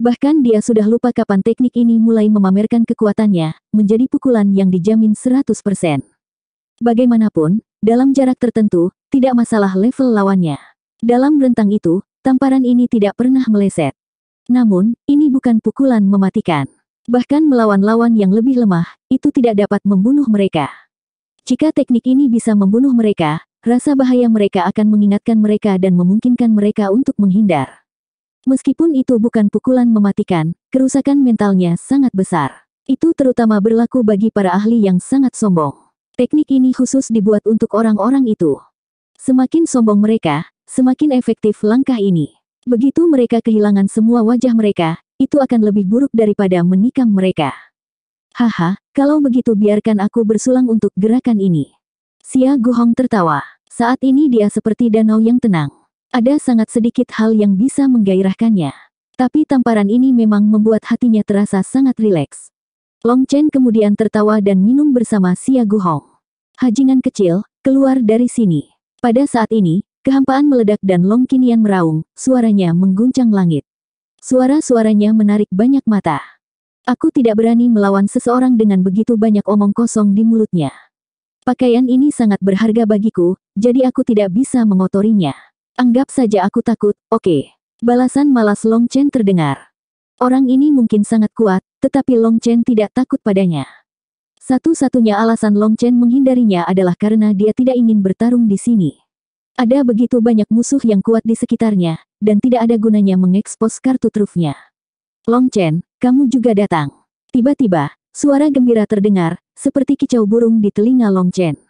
Bahkan dia sudah lupa kapan teknik ini mulai memamerkan kekuatannya, menjadi pukulan yang dijamin 100%. Bagaimanapun, dalam jarak tertentu, tidak masalah level lawannya. Dalam rentang itu, tamparan ini tidak pernah meleset. Namun, ini bukan pukulan mematikan. Bahkan melawan lawan yang lebih lemah, itu tidak dapat membunuh mereka. Jika teknik ini bisa membunuh mereka, rasa bahaya mereka akan mengingatkan mereka dan memungkinkan mereka untuk menghindar. Meskipun itu bukan pukulan mematikan, kerusakan mentalnya sangat besar. Itu terutama berlaku bagi para ahli yang sangat sombong. Teknik ini khusus dibuat untuk orang-orang itu. Semakin sombong mereka, semakin efektif langkah ini. Begitu mereka kehilangan semua wajah mereka, itu akan lebih buruk daripada menikam mereka. Haha, kalau begitu biarkan aku bersulang untuk gerakan ini. Xia Guhong tertawa. Saat ini dia seperti danau yang tenang. Ada sangat sedikit hal yang bisa menggairahkannya. Tapi tamparan ini memang membuat hatinya terasa sangat rileks. Long Chen kemudian tertawa dan minum bersama Xia Guhong. Hajingan kecil, keluar dari sini. Pada saat ini, kehampaan meledak dan Long Qinian meraung, suaranya mengguncang langit. Suara-suaranya menarik banyak mata. Aku tidak berani melawan seseorang dengan begitu banyak omong kosong di mulutnya. Pakaian ini sangat berharga bagiku, jadi aku tidak bisa mengotorinya. Anggap saja aku takut, oke. Balasan malas Long Chen terdengar. Orang ini mungkin sangat kuat, tetapi Long Chen tidak takut padanya. Satu-satunya alasan Long Chen menghindarinya adalah karena dia tidak ingin bertarung di sini. Ada begitu banyak musuh yang kuat di sekitarnya, dan tidak ada gunanya mengekspos kartu trufnya. Long Chen, kamu juga datang. Tiba-tiba, suara gembira terdengar, seperti kicau burung di telinga Long Chen.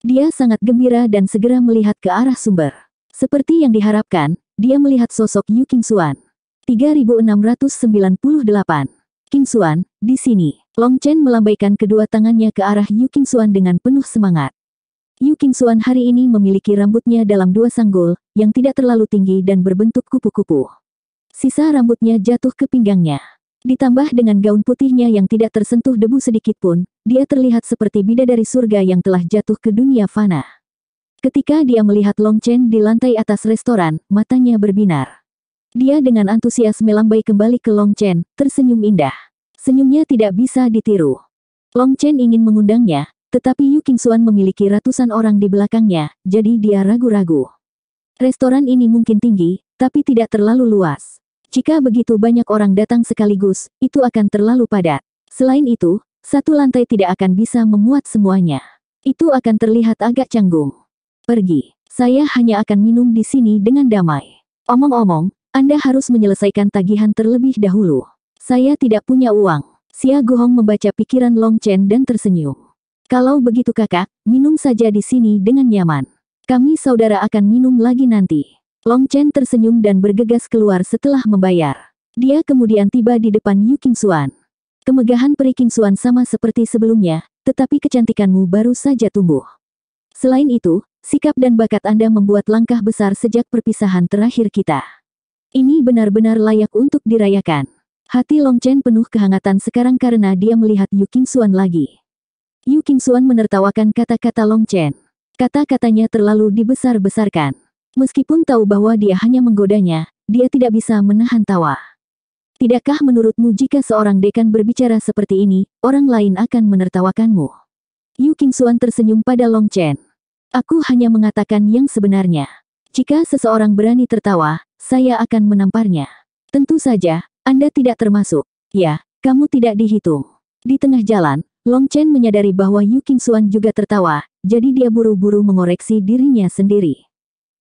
Dia sangat gembira dan segera melihat ke arah sumber. Seperti yang diharapkan, dia melihat sosok Yu Qingxuan. 3698. Qingxuan, di sini. Long Chen melambaikan kedua tangannya ke arah Yu Qingxuan dengan penuh semangat. Yu Qingxuan hari ini memiliki rambutnya dalam dua sanggul, yang tidak terlalu tinggi dan berbentuk kupu-kupu. Sisa rambutnya jatuh ke pinggangnya. Ditambah dengan gaun putihnya yang tidak tersentuh debu sedikit pun, dia terlihat seperti bidadari surga yang telah jatuh ke dunia fana. Ketika dia melihat Long Chen di lantai atas restoran, matanya berbinar. Dia dengan antusias melambai kembali ke Long Chen, tersenyum indah. Senyumnya tidak bisa ditiru. Long Chen ingin mengundangnya, tetapi Yu Qingxuan memiliki ratusan orang di belakangnya, jadi dia ragu-ragu. Restoran ini mungkin tinggi, tapi tidak terlalu luas. Jika begitu banyak orang datang sekaligus, itu akan terlalu padat. Selain itu, satu lantai tidak akan bisa memuat semuanya. Itu akan terlihat agak canggung. Pergi. Saya hanya akan minum di sini dengan damai. Omong-omong, Anda harus menyelesaikan tagihan terlebih dahulu. Saya tidak punya uang. Xia Guhong membaca pikiran Long Chen dan tersenyum. Kalau begitu kakak, minum saja di sini dengan nyaman. Kami saudara akan minum lagi nanti. Long Chen tersenyum dan bergegas keluar setelah membayar. Dia kemudian tiba di depan Yu Qingxuan. Kemegahan peri Qingxuan sama seperti sebelumnya, tetapi kecantikanmu baru saja tumbuh. Selain itu, sikap dan bakat Anda membuat langkah besar sejak perpisahan terakhir kita. Ini benar-benar layak untuk dirayakan. Hati Long Chen penuh kehangatan sekarang karena dia melihat Yu Qingxuan lagi. Yu Qingxuan menertawakan kata-kata Long Chen. Kata-katanya terlalu dibesar-besarkan. Meskipun tahu bahwa dia hanya menggodanya, dia tidak bisa menahan tawa. Tidakkah menurutmu jika seorang dekan berbicara seperti ini, orang lain akan menertawakanmu? Yu Qingxuan tersenyum pada Long Chen. Aku hanya mengatakan yang sebenarnya. Jika seseorang berani tertawa, saya akan menamparnya. Tentu saja, Anda tidak termasuk. Ya, kamu tidak dihitung. Di tengah jalan, Long Chen menyadari bahwa Yu Qingxuan juga tertawa, jadi dia buru-buru mengoreksi dirinya sendiri.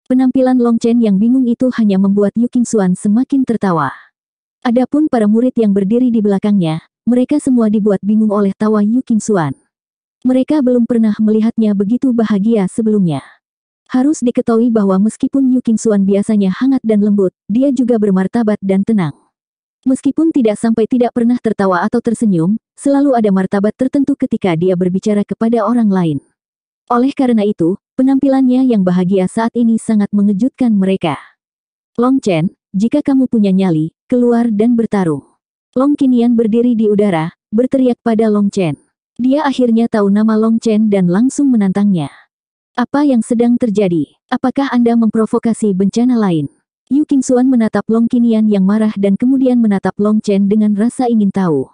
Penampilan Long Chen yang bingung itu hanya membuat Yu Qingxuan semakin tertawa. Adapun para murid yang berdiri di belakangnya, mereka semua dibuat bingung oleh tawa Yu Qingxuan. Mereka belum pernah melihatnya begitu bahagia sebelumnya. Harus diketahui bahwa meskipun Yu Qingxuan biasanya hangat dan lembut, dia juga bermartabat dan tenang. Meskipun tidak sampai tidak pernah tertawa atau tersenyum, selalu ada martabat tertentu ketika dia berbicara kepada orang lain. Oleh karena itu, penampilannya yang bahagia saat ini sangat mengejutkan mereka. Long Chen, jika kamu punya nyali, keluar dan bertarung. Long Qinian berdiri di udara, berteriak pada Long Chen. Dia akhirnya tahu nama Long Chen dan langsung menantangnya. Apa yang sedang terjadi? Apakah Anda memprovokasi bencana lain? Yu Qingxuan menatap Long Qinian yang marah dan kemudian menatap Long Chen dengan rasa ingin tahu.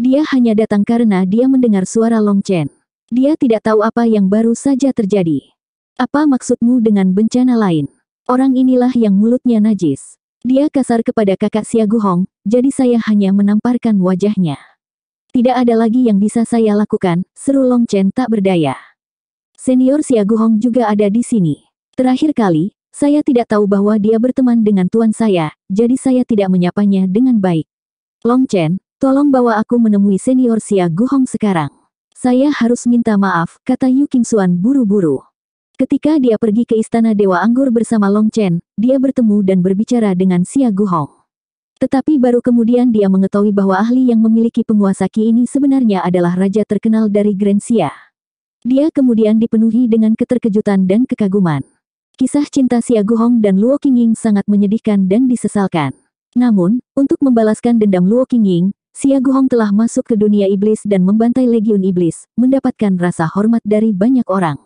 Dia hanya datang karena dia mendengar suara Long Chen. Dia tidak tahu apa yang baru saja terjadi. Apa maksudmu dengan bencana lain? Orang inilah yang mulutnya najis. Dia kasar kepada kakak Xia Guhong, jadi saya hanya menamparkan wajahnya. Tidak ada lagi yang bisa saya lakukan, seru Long Chen tak berdaya. Senior Xia Guhong juga ada di sini. Terakhir kali, saya tidak tahu bahwa dia berteman dengan tuan saya, jadi saya tidak menyapanya dengan baik. Long Chen, tolong bawa aku menemui senior Xia Guhong sekarang. Saya harus minta maaf, kata Yu Qingxuan buru-buru. Ketika dia pergi ke Istana Dewa Anggur bersama Long Chen, dia bertemu dan berbicara dengan Xia Guhong. Tetapi baru kemudian dia mengetahui bahwa ahli yang memiliki penguasa Qi ini sebenarnya adalah raja terkenal dari Grand Xia. Dia kemudian dipenuhi dengan keterkejutan dan kekaguman. Kisah cinta Xia Guhong dan Luo Qingying sangat menyedihkan dan disesalkan. Namun, untuk membalaskan dendam Luo Qingying, Xia Guhong telah masuk ke dunia iblis dan membantai Legiun Iblis, mendapatkan rasa hormat dari banyak orang.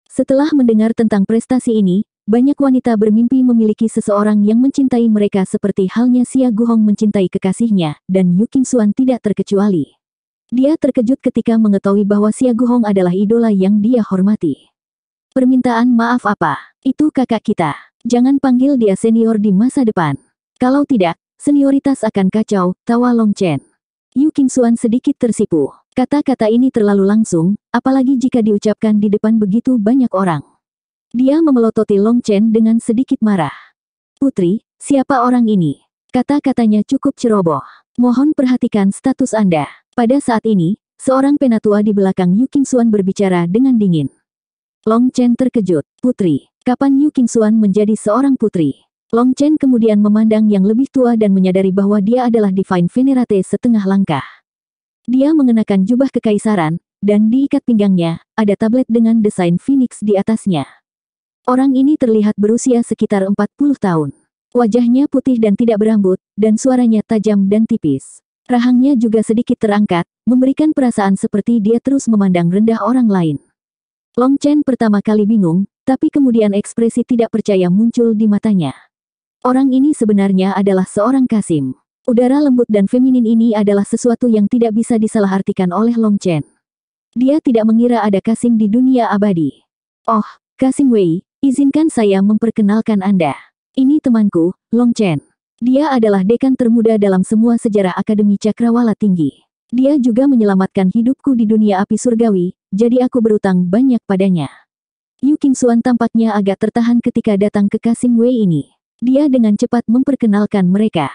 Setelah mendengar tentang prestasi ini, banyak wanita bermimpi memiliki seseorang yang mencintai mereka seperti halnya Xia Guhong mencintai kekasihnya, dan Yu Qingxuan tidak terkecuali. Dia terkejut ketika mengetahui bahwa Xia Guhong adalah idola yang dia hormati. Permintaan maaf apa? Itu kakak kita. Jangan panggil dia senior di masa depan. Kalau tidak, senioritas akan kacau, tawa Long Chen. Yu Qingxuan sedikit tersipu. Kata-kata ini terlalu langsung, apalagi jika diucapkan di depan begitu banyak orang. Dia memelototi Long Chen dengan sedikit marah. Putri, siapa orang ini? Kata-katanya cukup ceroboh. Mohon perhatikan status Anda. Pada saat ini, seorang penatua di belakang Yu Qingxuan berbicara dengan dingin. Long Chen terkejut. Putri, kapan Yu Qingxuan menjadi seorang putri? Long Chen kemudian memandang yang lebih tua dan menyadari bahwa dia adalah Divine Venerate setengah langkah. Dia mengenakan jubah kekaisaran, dan di ikat pinggangnya, ada tablet dengan desain Phoenix di atasnya. Orang ini terlihat berusia sekitar 40 tahun. Wajahnya putih dan tidak berambut, dan suaranya tajam dan tipis. Rahangnya juga sedikit terangkat, memberikan perasaan seperti dia terus memandang rendah orang lain. Long Chen pertama kali bingung, tapi kemudian ekspresi tidak percaya muncul di matanya. Orang ini sebenarnya adalah seorang Kasim. Udara lembut dan feminin ini adalah sesuatu yang tidak bisa disalahartikan oleh Long Chen. Dia tidak mengira ada Kasim di dunia abadi. Oh, Kasim Wei, izinkan saya memperkenalkan Anda. Ini temanku, Long Chen. Dia adalah dekan termuda dalam semua sejarah Akademi Cakrawala Tinggi. Dia juga menyelamatkan hidupku di dunia api surgawi, jadi aku berutang banyak padanya. Yu Qingxuan tampaknya agak tertahan ketika datang ke Kasim Wei ini. Dia dengan cepat memperkenalkan mereka.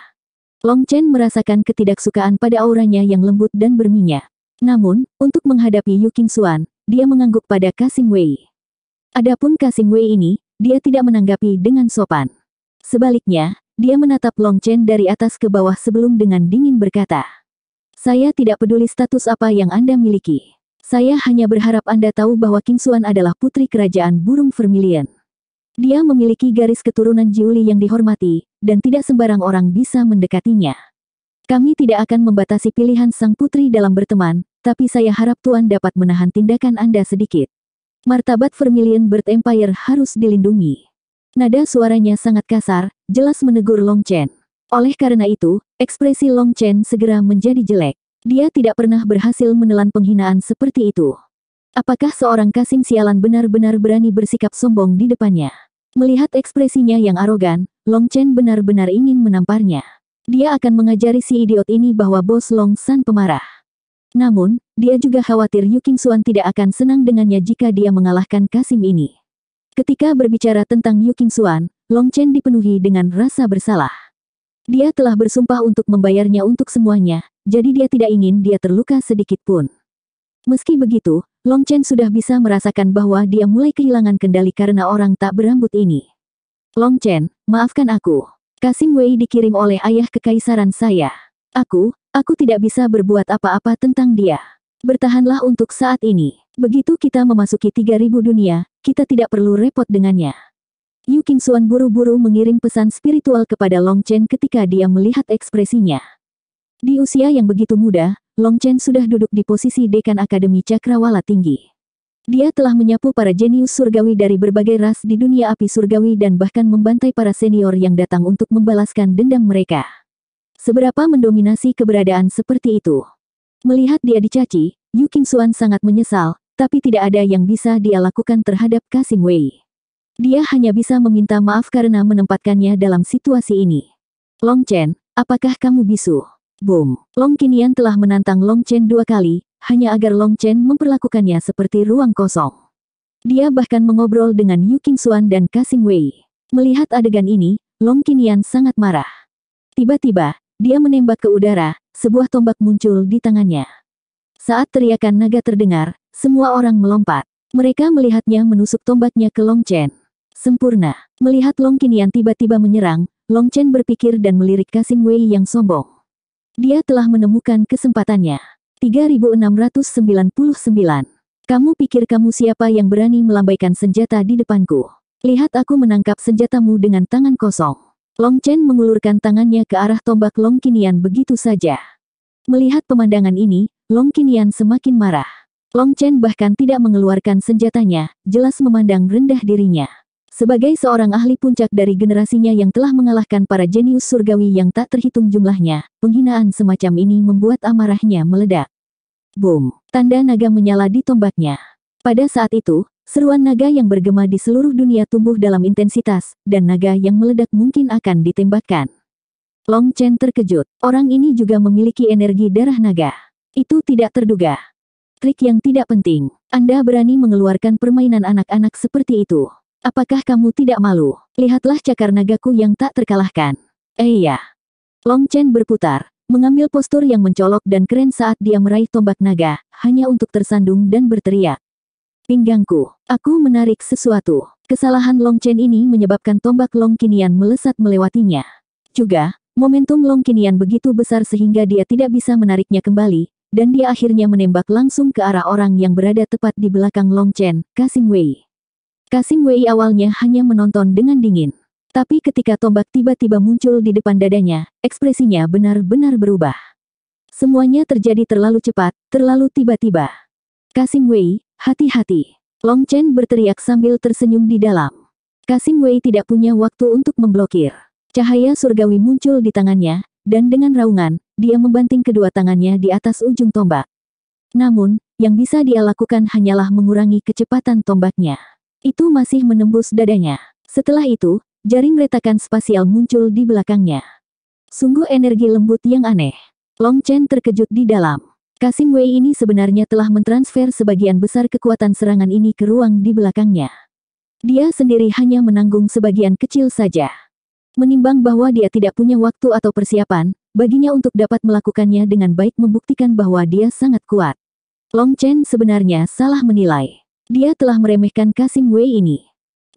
Long Chen merasakan ketidaksukaan pada auranya yang lembut dan berminyak. Namun, untuk menghadapi Yu Qingxuan, dia mengangguk pada Kasim Wei. Adapun Kasim Wei ini, dia tidak menanggapi dengan sopan. Sebaliknya, dia menatap Long Chen dari atas ke bawah sebelum dengan dingin berkata, "Saya tidak peduli status apa yang Anda miliki. Saya hanya berharap Anda tahu bahwa Qingxuan adalah putri kerajaan burung vermilion. Dia memiliki garis keturunan Jiuli yang dihormati, dan tidak sembarang orang bisa mendekatinya. Kami tidak akan membatasi pilihan sang putri dalam berteman, tapi saya harap Tuan dapat menahan tindakan Anda sedikit. Martabat Vermilion Bird Empire harus dilindungi." Nada suaranya sangat kasar, jelas menegur Long Chen. Oleh karena itu, ekspresi Long Chen segera menjadi jelek. Dia tidak pernah berhasil menelan penghinaan seperti itu. Apakah seorang Kasim sialan benar-benar berani bersikap sombong di depannya? Melihat ekspresinya yang arogan, Long Chen benar-benar ingin menamparnya. Dia akan mengajari si idiot ini bahwa bos Long San pemarah. Namun, dia juga khawatir Yu Qingxuan tidak akan senang dengannya jika dia mengalahkan Kasim ini. Ketika berbicara tentang Yu Qingxuan, Long Chen dipenuhi dengan rasa bersalah. Dia telah bersumpah untuk membayarnya untuk semuanya, jadi dia tidak ingin dia terluka sedikit pun. Meski begitu, Long Chen sudah bisa merasakan bahwa dia mulai kehilangan kendali karena orang tak berambut ini. Long Chen, maafkan aku. Kasim Wei dikirim oleh ayah kekaisaran saya. Aku tidak bisa berbuat apa-apa tentang dia. Bertahanlah untuk saat ini. Begitu kita memasuki 3000 dunia, kita tidak perlu repot dengannya. Yu Qingxuan buru-buru mengirim pesan spiritual kepada Long Chen ketika dia melihat ekspresinya. Di usia yang begitu muda, Long Chen sudah duduk di posisi dekan Akademi Cakrawala Tinggi. Dia telah menyapu para jenius surgawi dari berbagai ras di dunia api surgawi dan bahkan membantai para senior yang datang untuk membalaskan dendam mereka. Seberapa mendominasi keberadaan seperti itu? Melihat dia dicaci, Yu Qingxuan sangat menyesal, tapi tidak ada yang bisa dia lakukan terhadap Kasim Wei. Dia hanya bisa meminta maaf karena menempatkannya dalam situasi ini. Long Chen, apakah kamu bisu? Boom. Long Qinian telah menantang Long Chen 2 kali, hanya agar Long Chen memperlakukannya seperti ruang kosong. Dia bahkan mengobrol dengan Yu Qingxuan dan Kasim Wei. Melihat adegan ini, Long Qinian sangat marah. Tiba-tiba, dia menembak ke udara, sebuah tombak muncul di tangannya. Saat teriakan naga terdengar, semua orang melompat. Mereka melihatnya menusuk tombaknya ke Long Chen. Sempurna. Melihat Long Qinian tiba-tiba menyerang, Long Chen berpikir dan melirik Kasim Wei yang sombong. Dia telah menemukan kesempatannya. 3699. Kamu pikir kamu siapa yang berani melambaikan senjata di depanku? Lihat aku menangkap senjatamu dengan tangan kosong. Long Chen mengulurkan tangannya ke arah tombak Long Qinian begitu saja. Melihat pemandangan ini, Long Qinian semakin marah. Long Chen bahkan tidak mengeluarkan senjatanya, jelas memandang rendah dirinya. Sebagai seorang ahli puncak dari generasinya yang telah mengalahkan para jenius surgawi yang tak terhitung jumlahnya, penghinaan semacam ini membuat amarahnya meledak. Boom! Tanda naga menyala di tombaknya. Pada saat itu, seruan naga yang bergema di seluruh dunia tumbuh dalam intensitas, dan naga yang meledak mungkin akan ditembakkan. Long Chen terkejut. Orang ini juga memiliki energi darah naga. Itu tidak terduga. Trik yang tidak penting. Anda berani mengeluarkan permainan anak-anak seperti itu. Apakah kamu tidak malu? Lihatlah cakar nagaku yang tak terkalahkan. Ya. Long Chen berputar, mengambil postur yang mencolok dan keren saat dia meraih tombak naga, hanya untuk tersandung dan berteriak. Pinggangku, aku menarik sesuatu. Kesalahan Long Chen ini menyebabkan tombak Long Qinian melesat melewatinya. Juga, momentum Long Qinian begitu besar sehingga dia tidak bisa menariknya kembali, dan dia akhirnya menembak langsung ke arah orang yang berada tepat di belakang Long Chen, Kasim Wei. Kasim Wei awalnya hanya menonton dengan dingin. Tapi ketika tombak tiba-tiba muncul di depan dadanya, ekspresinya benar-benar berubah. Semuanya terjadi terlalu cepat, terlalu tiba-tiba. Kasim Wei, hati-hati. Long Chen berteriak sambil tersenyum di dalam. Kasim Wei tidak punya waktu untuk memblokir. Cahaya surgawi muncul di tangannya, dan dengan raungan, dia membanting kedua tangannya di atas ujung tombak. Namun, yang bisa dia lakukan hanyalah mengurangi kecepatan tombaknya. Itu masih menembus dadanya. Setelah itu, jaring retakan spasial muncul di belakangnya. Sungguh energi lembut yang aneh. Long Chen terkejut di dalam. Kasim Wei ini sebenarnya telah mentransfer sebagian besar kekuatan serangan ini ke ruang di belakangnya. Dia sendiri hanya menanggung sebagian kecil saja. Menimbang bahwa dia tidak punya waktu atau persiapan, baginya untuk dapat melakukannya dengan baik membuktikan bahwa dia sangat kuat. Long Chen sebenarnya salah menilai. Dia telah meremehkan Kasim Wei ini.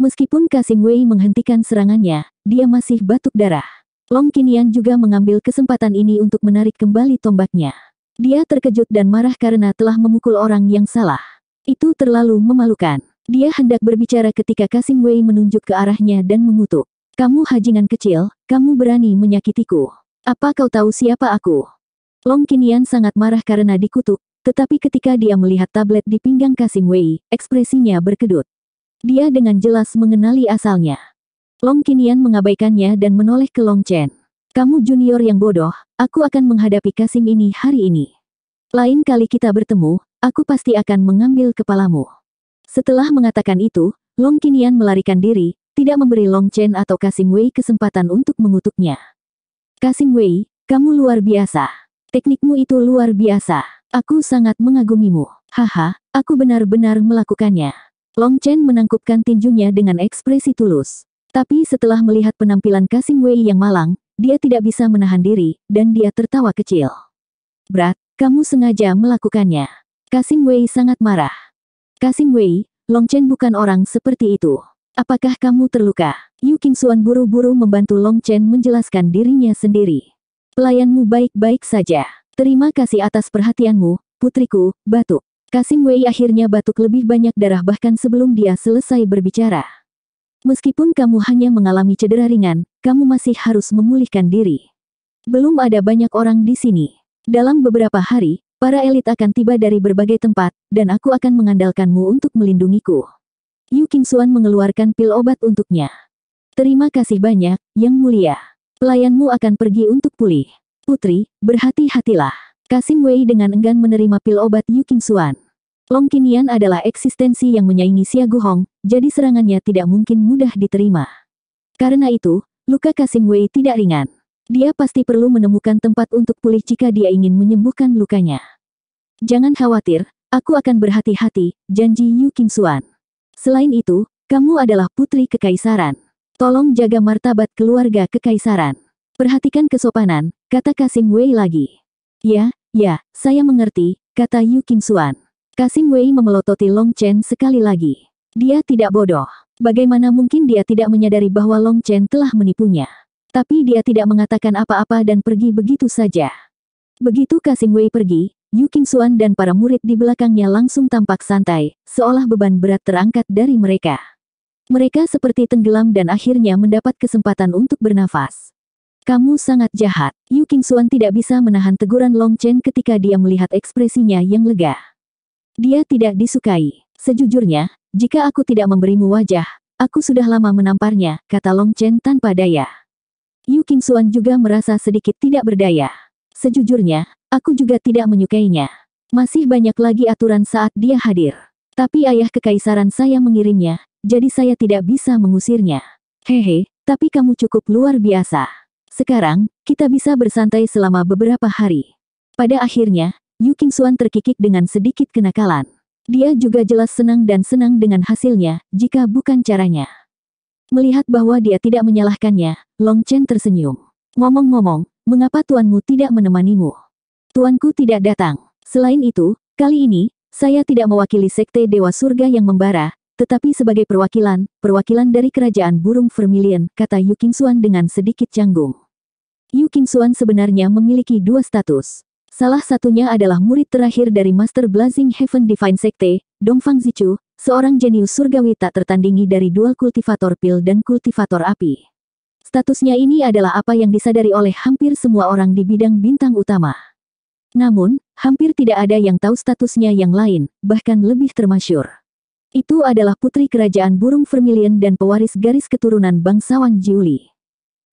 Meskipun Kasim Wei menghentikan serangannya, dia masih batuk darah. Long Qinian juga mengambil kesempatan ini untuk menarik kembali tombaknya. Dia terkejut dan marah karena telah memukul orang yang salah. Itu terlalu memalukan. Dia hendak berbicara ketika Kasim Wei menunjuk ke arahnya dan mengutuk. Kamu hajingan kecil, kamu berani menyakitiku. Apa kau tahu siapa aku? Long Qinian sangat marah karena dikutuk. Tetapi ketika dia melihat tablet di pinggang Kasim Wei, ekspresinya berkedut. Dia dengan jelas mengenali asalnya. Long Qinian mengabaikannya dan menoleh ke Long Chen. Kamu junior yang bodoh, aku akan menghadapi Kasim ini hari ini. Lain kali kita bertemu, aku pasti akan mengambil kepalamu. Setelah mengatakan itu, Long Qinian melarikan diri, tidak memberi Long Chen atau Kasim Wei kesempatan untuk mengutuknya. Kasim Wei, kamu luar biasa. Teknikmu itu luar biasa. Aku sangat mengagumimu. Haha, aku benar-benar melakukannya. Long Chen menangkupkan tinjunya dengan ekspresi tulus. Tapi setelah melihat penampilan Kasim Wei yang malang, dia tidak bisa menahan diri, dan dia tertawa kecil. Berat, kamu sengaja melakukannya. Kasim Wei sangat marah. Kasim Wei, Long Chen bukan orang seperti itu. Apakah kamu terluka? Yu Qingxuan buru-buru membantu Long Chen menjelaskan dirinya sendiri. Pelayanmu baik-baik saja. Terima kasih atas perhatianmu, putriku, batuk. Kasim Wei akhirnya batuk lebih banyak darah bahkan sebelum dia selesai berbicara. Meskipun kamu hanya mengalami cedera ringan, kamu masih harus memulihkan diri. Belum ada banyak orang di sini. Dalam beberapa hari, para elit akan tiba dari berbagai tempat, dan aku akan mengandalkanmu untuk melindungiku. Yu Qingxuan mengeluarkan pil obat untuknya. Terima kasih banyak, Yang Mulia. Pelayanmu akan pergi untuk pulih. Putri, berhati-hatilah. Kasim Wei dengan enggan menerima pil obat Yu Qingxuan. Long Qinian adalah eksistensi yang menyaingi Xia Guhong, jadi serangannya tidak mungkin mudah diterima. Karena itu, luka Kasim Wei tidak ringan. Dia pasti perlu menemukan tempat untuk pulih jika dia ingin menyembuhkan lukanya. Jangan khawatir, aku akan berhati-hati, janji Yu Qingxuan. Selain itu, kamu adalah putri kekaisaran. Tolong jaga martabat keluarga kekaisaran. Perhatikan kesopanan, kata Kasim Wei lagi. Ya, saya mengerti, kata Yu Qingxuan. Kasim Wei memelototi Long Chen sekali lagi. Dia tidak bodoh. Bagaimana mungkin dia tidak menyadari bahwa Long Chen telah menipunya. Tapi dia tidak mengatakan apa-apa dan pergi begitu saja. Begitu Kasim Wei pergi, Yu Qingxuan dan para murid di belakangnya langsung tampak santai, seolah beban berat terangkat dari mereka. Mereka seperti tenggelam dan akhirnya mendapat kesempatan untuk bernafas. Kamu sangat jahat. Yu Qingxuan tidak bisa menahan teguran Long Chen ketika dia melihat ekspresinya yang lega. Dia tidak disukai. Sejujurnya, jika aku tidak memberimu wajah, aku sudah lama menamparnya, kata Long Chen tanpa daya. Yu Qingxuan juga merasa sedikit tidak berdaya. Sejujurnya, aku juga tidak menyukainya. Masih banyak lagi aturan saat dia hadir. Tapi ayah kekaisaran saya mengirimnya, jadi saya tidak bisa mengusirnya. Hehe, tapi kamu cukup luar biasa. Sekarang, kita bisa bersantai selama beberapa hari. Pada akhirnya, Yu Qingxuan terkikik dengan sedikit kenakalan. Dia juga jelas senang dengan hasilnya, jika bukan caranya. Melihat bahwa dia tidak menyalahkannya, Long Chen tersenyum. Ngomong-ngomong, mengapa tuanmu tidak menemanimu? Tuanku tidak datang. Selain itu, kali ini, saya tidak mewakili Sekte Dewa Surga yang membara, tetapi sebagai perwakilan dari Kerajaan Burung Vermilion, kata Yu Qingxuan dengan sedikit canggung. Yu Qingxuan sebenarnya memiliki dua status. Salah satunya adalah murid terakhir dari Master Blazing Heaven Divine Sekte, Dongfang Zichu, seorang jenius surgawi tak tertandingi dari dual kultivator pil dan kultivator api. Statusnya ini adalah apa yang disadari oleh hampir semua orang di bidang bintang utama. Namun, hampir tidak ada yang tahu statusnya yang lain, bahkan lebih termasyur. Itu adalah putri kerajaan burung vermilion dan pewaris garis keturunan bangsawan Jiuli.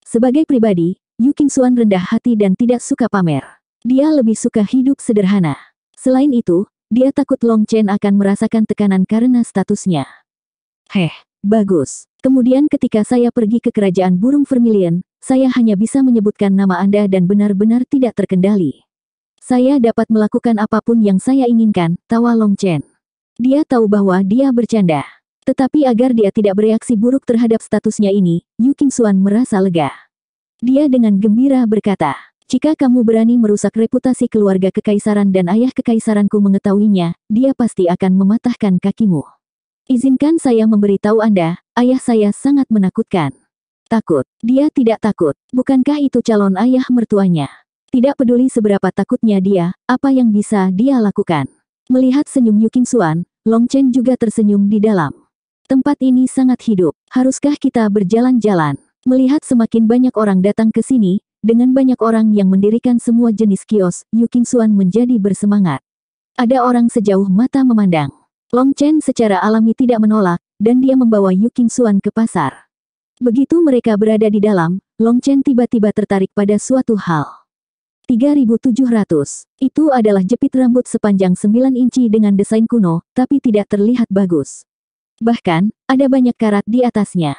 Sebagai pribadi, Yu Qingxuan rendah hati dan tidak suka pamer. Dia lebih suka hidup sederhana. Selain itu, dia takut Long Chen akan merasakan tekanan karena statusnya. Bagus. Kemudian ketika saya pergi ke kerajaan burung vermilion, saya hanya bisa menyebutkan nama Anda dan benar-benar tidak terkendali. Saya dapat melakukan apapun yang saya inginkan, tawa Long Chen. Dia tahu bahwa dia bercanda. Tetapi agar dia tidak bereaksi buruk terhadap statusnya ini, Yu Qingxuan merasa lega. Dia dengan gembira berkata, jika kamu berani merusak reputasi keluarga kekaisaran dan ayah kekaisaranku mengetahuinya, dia pasti akan mematahkan kakimu. Izinkan saya memberitahu Anda, ayah saya sangat menakutkan. Takut. Dia tidak takut. Bukankah itu calon ayah mertuanya? Tidak peduli seberapa takutnya dia, apa yang bisa dia lakukan. Melihat senyum Yu Qingxuan, Long Chen juga tersenyum di dalam. Tempat ini sangat hidup. Haruskah kita berjalan-jalan? Melihat semakin banyak orang datang ke sini, dengan banyak orang yang mendirikan semua jenis kios, Yu Qingxuan menjadi bersemangat. Ada orang sejauh mata memandang. Long Chen secara alami tidak menolak, dan dia membawa Yu Qingxuan ke pasar. Begitu mereka berada di dalam, Long Chen tiba-tiba tertarik pada suatu hal. 3.700. Itu adalah jepit rambut sepanjang 9 inci dengan desain kuno, tapi tidak terlihat bagus. Bahkan, ada banyak karat di atasnya.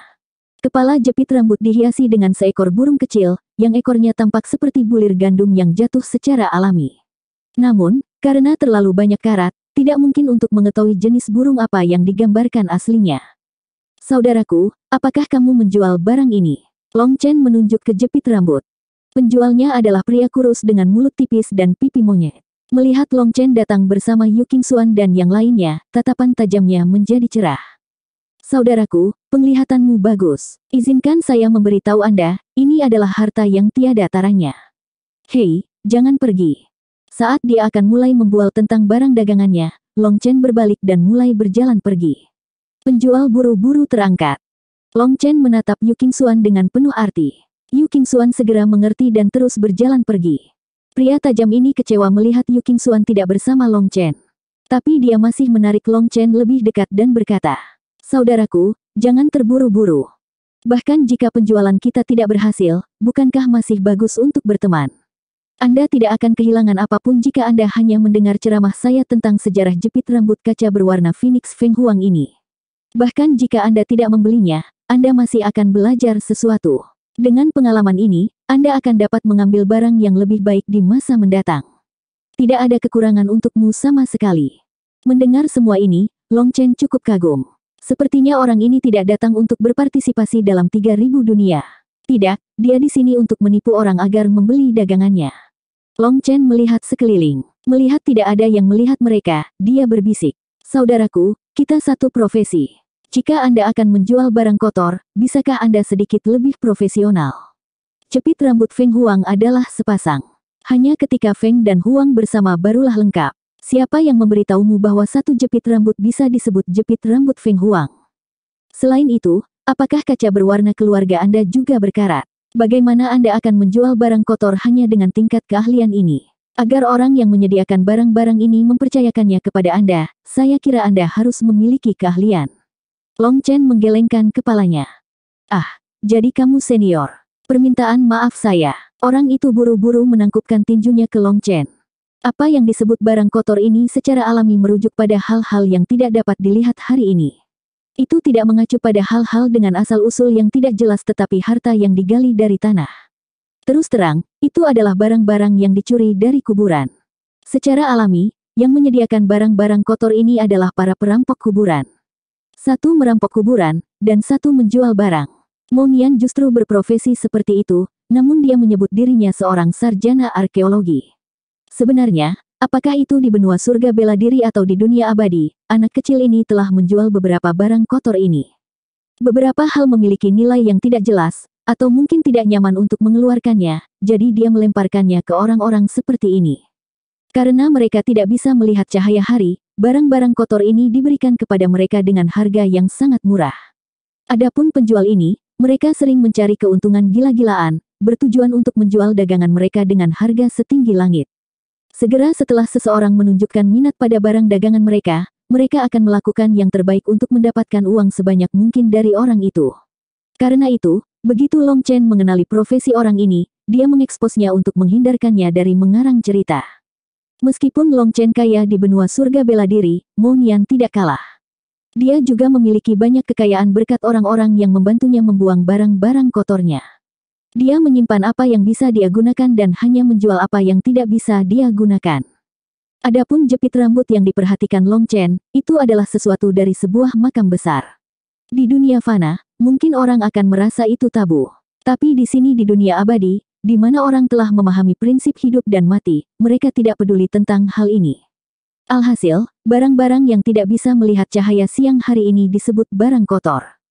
Kepala jepit rambut dihiasi dengan seekor burung kecil, yang ekornya tampak seperti bulir gandum yang jatuh secara alami. Namun, karena terlalu banyak karat, tidak mungkin untuk mengetahui jenis burung apa yang digambarkan aslinya. Saudaraku, apakah kamu menjual barang ini? Long Chen menunjuk ke jepit rambut. Penjualnya adalah pria kurus dengan mulut tipis dan pipi monyet. Melihat Long Chen datang bersama Yu Qingxuan dan yang lainnya, tatapan tajamnya menjadi cerah. Saudaraku, penglihatanmu bagus. Izinkan saya memberitahu Anda, ini adalah harta yang tiada taranya. Hei, jangan pergi. Saat dia akan mulai membual tentang barang dagangannya, Long Chen berbalik dan mulai berjalan pergi. Penjual buru-buru terangkat. Long Chen menatap Yu Qingxuan dengan penuh arti. Yu Qingxuan segera mengerti dan terus berjalan pergi. Pria tajam ini kecewa melihat Yu Qingxuan tidak bersama Long Chen. Tapi dia masih menarik Long Chen lebih dekat dan berkata, "Saudaraku, jangan terburu-buru. Bahkan jika penjualan kita tidak berhasil, bukankah masih bagus untuk berteman? Anda tidak akan kehilangan apapun jika Anda hanya mendengar ceramah saya tentang sejarah jepit rambut kaca berwarna Phoenix Feng Huang ini. Bahkan jika Anda tidak membelinya, Anda masih akan belajar sesuatu. Dengan pengalaman ini, Anda akan dapat mengambil barang yang lebih baik di masa mendatang. Tidak ada kekurangan untukmu sama sekali." Mendengar semua ini, Long Chen cukup kagum. Sepertinya orang ini tidak datang untuk berpartisipasi dalam 3000 dunia. Tidak, dia di sini untuk menipu orang agar membeli dagangannya. Long Chen melihat sekeliling. Melihat tidak ada yang melihat mereka, dia berbisik, "Saudaraku, kita satu profesi. Jika Anda akan menjual barang kotor, bisakah Anda sedikit lebih profesional?" Jepit rambut Feng Huang adalah sepasang. Hanya ketika Feng dan Huang bersama barulah lengkap. Siapa yang memberitahumu bahwa satu jepit rambut bisa disebut jepit rambut Feng Huang? Selain itu, apakah kaca berwarna keluarga Anda juga berkarat? Bagaimana Anda akan menjual barang kotor hanya dengan tingkat keahlian ini? Agar orang yang menyediakan barang-barang ini mempercayakannya kepada Anda, saya kira Anda harus memiliki keahlian. Long Chen menggelengkan kepalanya. "Ah, jadi kamu senior. Permintaan maaf saya." Orang itu buru-buru menangkupkan tinjunya ke Long Chen. Apa yang disebut barang kotor ini secara alami merujuk pada hal-hal yang tidak dapat dilihat hari ini. Itu tidak mengacu pada hal-hal dengan asal-usul yang tidak jelas tetapi harta yang digali dari tanah. Terus terang, itu adalah barang-barang yang dicuri dari kuburan. Secara alami, yang menyediakan barang-barang kotor ini adalah para perampok kuburan. Satu merampok kuburan, dan satu menjual barang. Monian justru berprofesi seperti itu, namun dia menyebut dirinya seorang sarjana arkeologi. Sebenarnya, apakah itu di benua surga bela diri atau di dunia abadi, anak kecil ini telah menjual beberapa barang kotor ini. Beberapa hal memiliki nilai yang tidak jelas, atau mungkin tidak nyaman untuk mengeluarkannya, jadi dia melemparkannya ke orang-orang seperti ini. Karena mereka tidak bisa melihat cahaya hari, barang-barang kotor ini diberikan kepada mereka dengan harga yang sangat murah. Adapun penjual ini, mereka sering mencari keuntungan gila-gilaan, bertujuan untuk menjual dagangan mereka dengan harga setinggi langit. Segera setelah seseorang menunjukkan minat pada barang dagangan mereka, mereka akan melakukan yang terbaik untuk mendapatkan uang sebanyak mungkin dari orang itu. Karena itu, begitu Long Chen mengenali profesi orang ini, dia mengeksposnya untuk menghindarkannya dari mengarang cerita. Meskipun Long Chen kaya di benua surga bela diri, Monian tidak kalah. Dia juga memiliki banyak kekayaan berkat orang-orang yang membantunya membuang barang-barang kotornya. Dia menyimpan apa yang bisa dia gunakan dan hanya menjual apa yang tidak bisa dia gunakan. Adapun jepit rambut yang diperhatikan Long Chen, itu adalah sesuatu dari sebuah makam besar. Di dunia fana, mungkin orang akan merasa itu tabu. Tapi di sini di dunia abadi, di mana orang telah memahami prinsip hidup dan mati, mereka tidak peduli tentang hal ini. Alhasil, barang-barang yang tidak bisa melihat cahaya siang hari ini disebut barang kotor.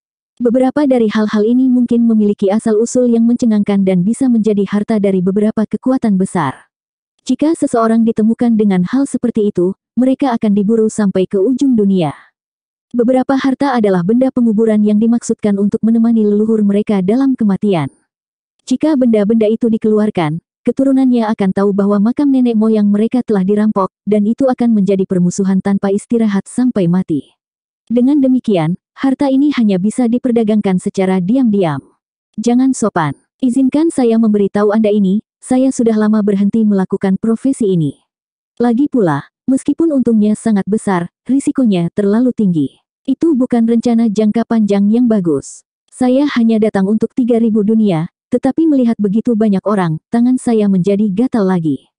Beberapa dari hal-hal ini mungkin memiliki asal-usul yang mencengangkan dan bisa menjadi harta dari beberapa kekuatan besar. Jika seseorang ditemukan dengan hal seperti itu, mereka akan diburu sampai ke ujung dunia. Beberapa harta adalah benda penguburan yang dimaksudkan untuk menemani leluhur mereka dalam kematian. Jika benda-benda itu dikeluarkan, keturunannya akan tahu bahwa makam nenek moyang mereka telah dirampok, dan itu akan menjadi permusuhan tanpa istirahat sampai mati. Dengan demikian, harta ini hanya bisa diperdagangkan secara diam-diam. Jangan sopan. Izinkan saya memberitahu Anda ini, saya sudah lama berhenti melakukan profesi ini. Lagi pula, meskipun untungnya sangat besar, risikonya terlalu tinggi. Itu bukan rencana jangka panjang yang bagus. Saya hanya datang untuk 3000 dunia, tetapi melihat begitu banyak orang, tangan saya menjadi gatal lagi.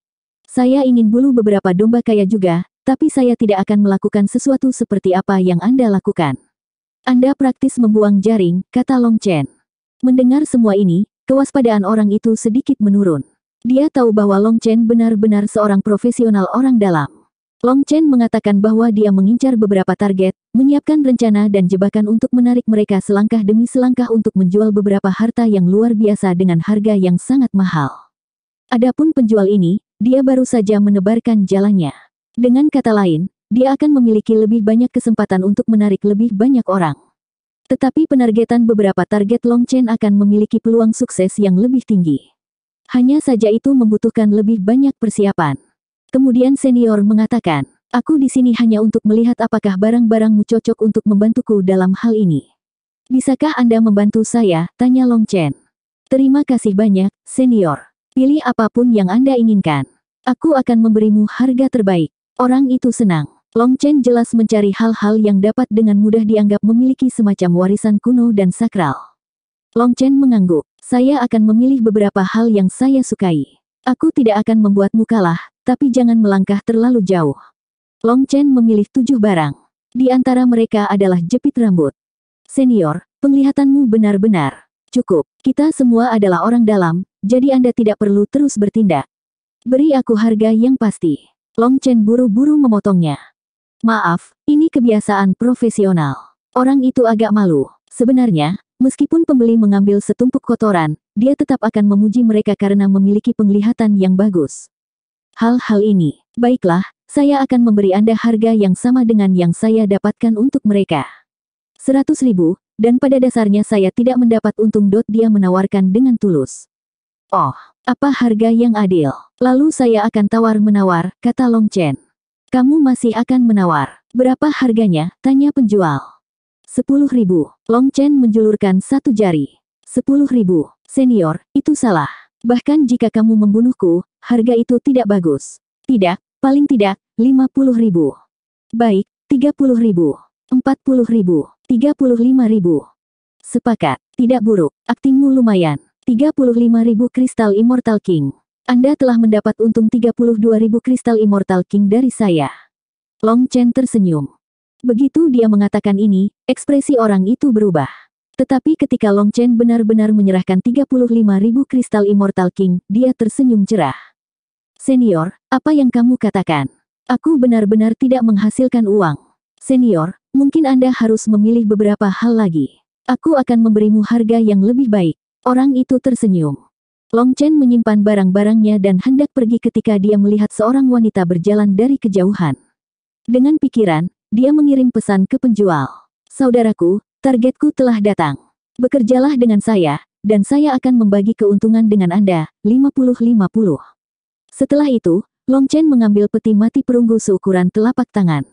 Saya ingin bulu beberapa domba kaya juga, tapi saya tidak akan melakukan sesuatu seperti apa yang Anda lakukan. Anda praktis membuang jaring, kata Long Chen. Mendengar semua ini, kewaspadaan orang itu sedikit menurun. Dia tahu bahwa Long Chen benar-benar seorang profesional orang dalam. Long Chen mengatakan bahwa dia mengincar beberapa target, menyiapkan rencana dan jebakan untuk menarik mereka selangkah demi selangkah untuk menjual beberapa harta yang luar biasa dengan harga yang sangat mahal. Adapun penjual ini, dia baru saja menebarkan jalannya. Dengan kata lain, dia akan memiliki lebih banyak kesempatan untuk menarik lebih banyak orang. Tetapi penargetan beberapa target Long Chen akan memiliki peluang sukses yang lebih tinggi. Hanya saja itu membutuhkan lebih banyak persiapan. Kemudian senior mengatakan, aku di sini hanya untuk melihat apakah barang-barangmu cocok untuk membantuku dalam hal ini. Bisakah Anda membantu saya? Tanya Long Chen. Terima kasih banyak, senior. Pilih apapun yang Anda inginkan. Aku akan memberimu harga terbaik. Orang itu senang. Long Chen jelas mencari hal-hal yang dapat dengan mudah dianggap memiliki semacam warisan kuno dan sakral. Long Chen mengangguk. Saya akan memilih beberapa hal yang saya sukai. Aku tidak akan membuatmu kalah, tapi jangan melangkah terlalu jauh. Long Chen memilih 7 barang. Di antara mereka adalah jepit rambut. Senior, penglihatanmu benar-benar cukup. Kita semua adalah orang dalam, jadi Anda tidak perlu terus bertindak. Beri aku harga yang pasti. Long Chen buru-buru memotongnya. Maaf, ini kebiasaan profesional. Orang itu agak malu. Sebenarnya, meskipun pembeli mengambil setumpuk kotoran, dia tetap akan memuji mereka karena memiliki penglihatan yang bagus. Hal-hal ini, baiklah, saya akan memberi Anda harga yang sama dengan yang saya dapatkan untuk mereka. 100.000, dan pada dasarnya saya tidak mendapat untung. Dia menawarkan dengan tulus. Oh, apa harga yang adil? Lalu saya akan tawar-menawar, kata Long Chen. Kamu masih akan menawar. Berapa harganya? Tanya penjual. 10.000. Long Chen menjulurkan satu jari. 10.000. Senior, itu salah. Bahkan jika kamu membunuhku, harga itu tidak bagus. Tidak, paling tidak, 50.000. Baik, 30.000. 40.000. 35.000. Sepakat, tidak buruk, aktingmu lumayan. 35.000 kristal Immortal King. Anda telah mendapat untung 32.000 kristal Immortal King dari saya. Long Chen tersenyum. Begitu dia mengatakan ini, ekspresi orang itu berubah. Tetapi ketika Long Chen benar-benar menyerahkan 35.000 kristal Immortal King, dia tersenyum cerah. Senior, apa yang kamu katakan? Aku benar-benar tidak menghasilkan uang. Senior, mungkin Anda harus memilih beberapa hal lagi. Aku akan memberimu harga yang lebih baik. Orang itu tersenyum. Long Chen menyimpan barang-barangnya dan hendak pergi ketika dia melihat seorang wanita berjalan dari kejauhan. Dengan pikiran, dia mengirim pesan ke penjual. Saudaraku, targetku telah datang. Bekerjalah dengan saya, dan saya akan membagi keuntungan dengan Anda, 50-50. Setelah itu, Long Chen mengambil peti mati perunggu seukuran telapak tangan.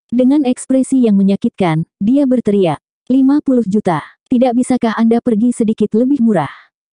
Dengan ekspresi yang menyakitkan, dia berteriak, 50 juta. Tidak bisakah Anda pergi sedikit lebih murah?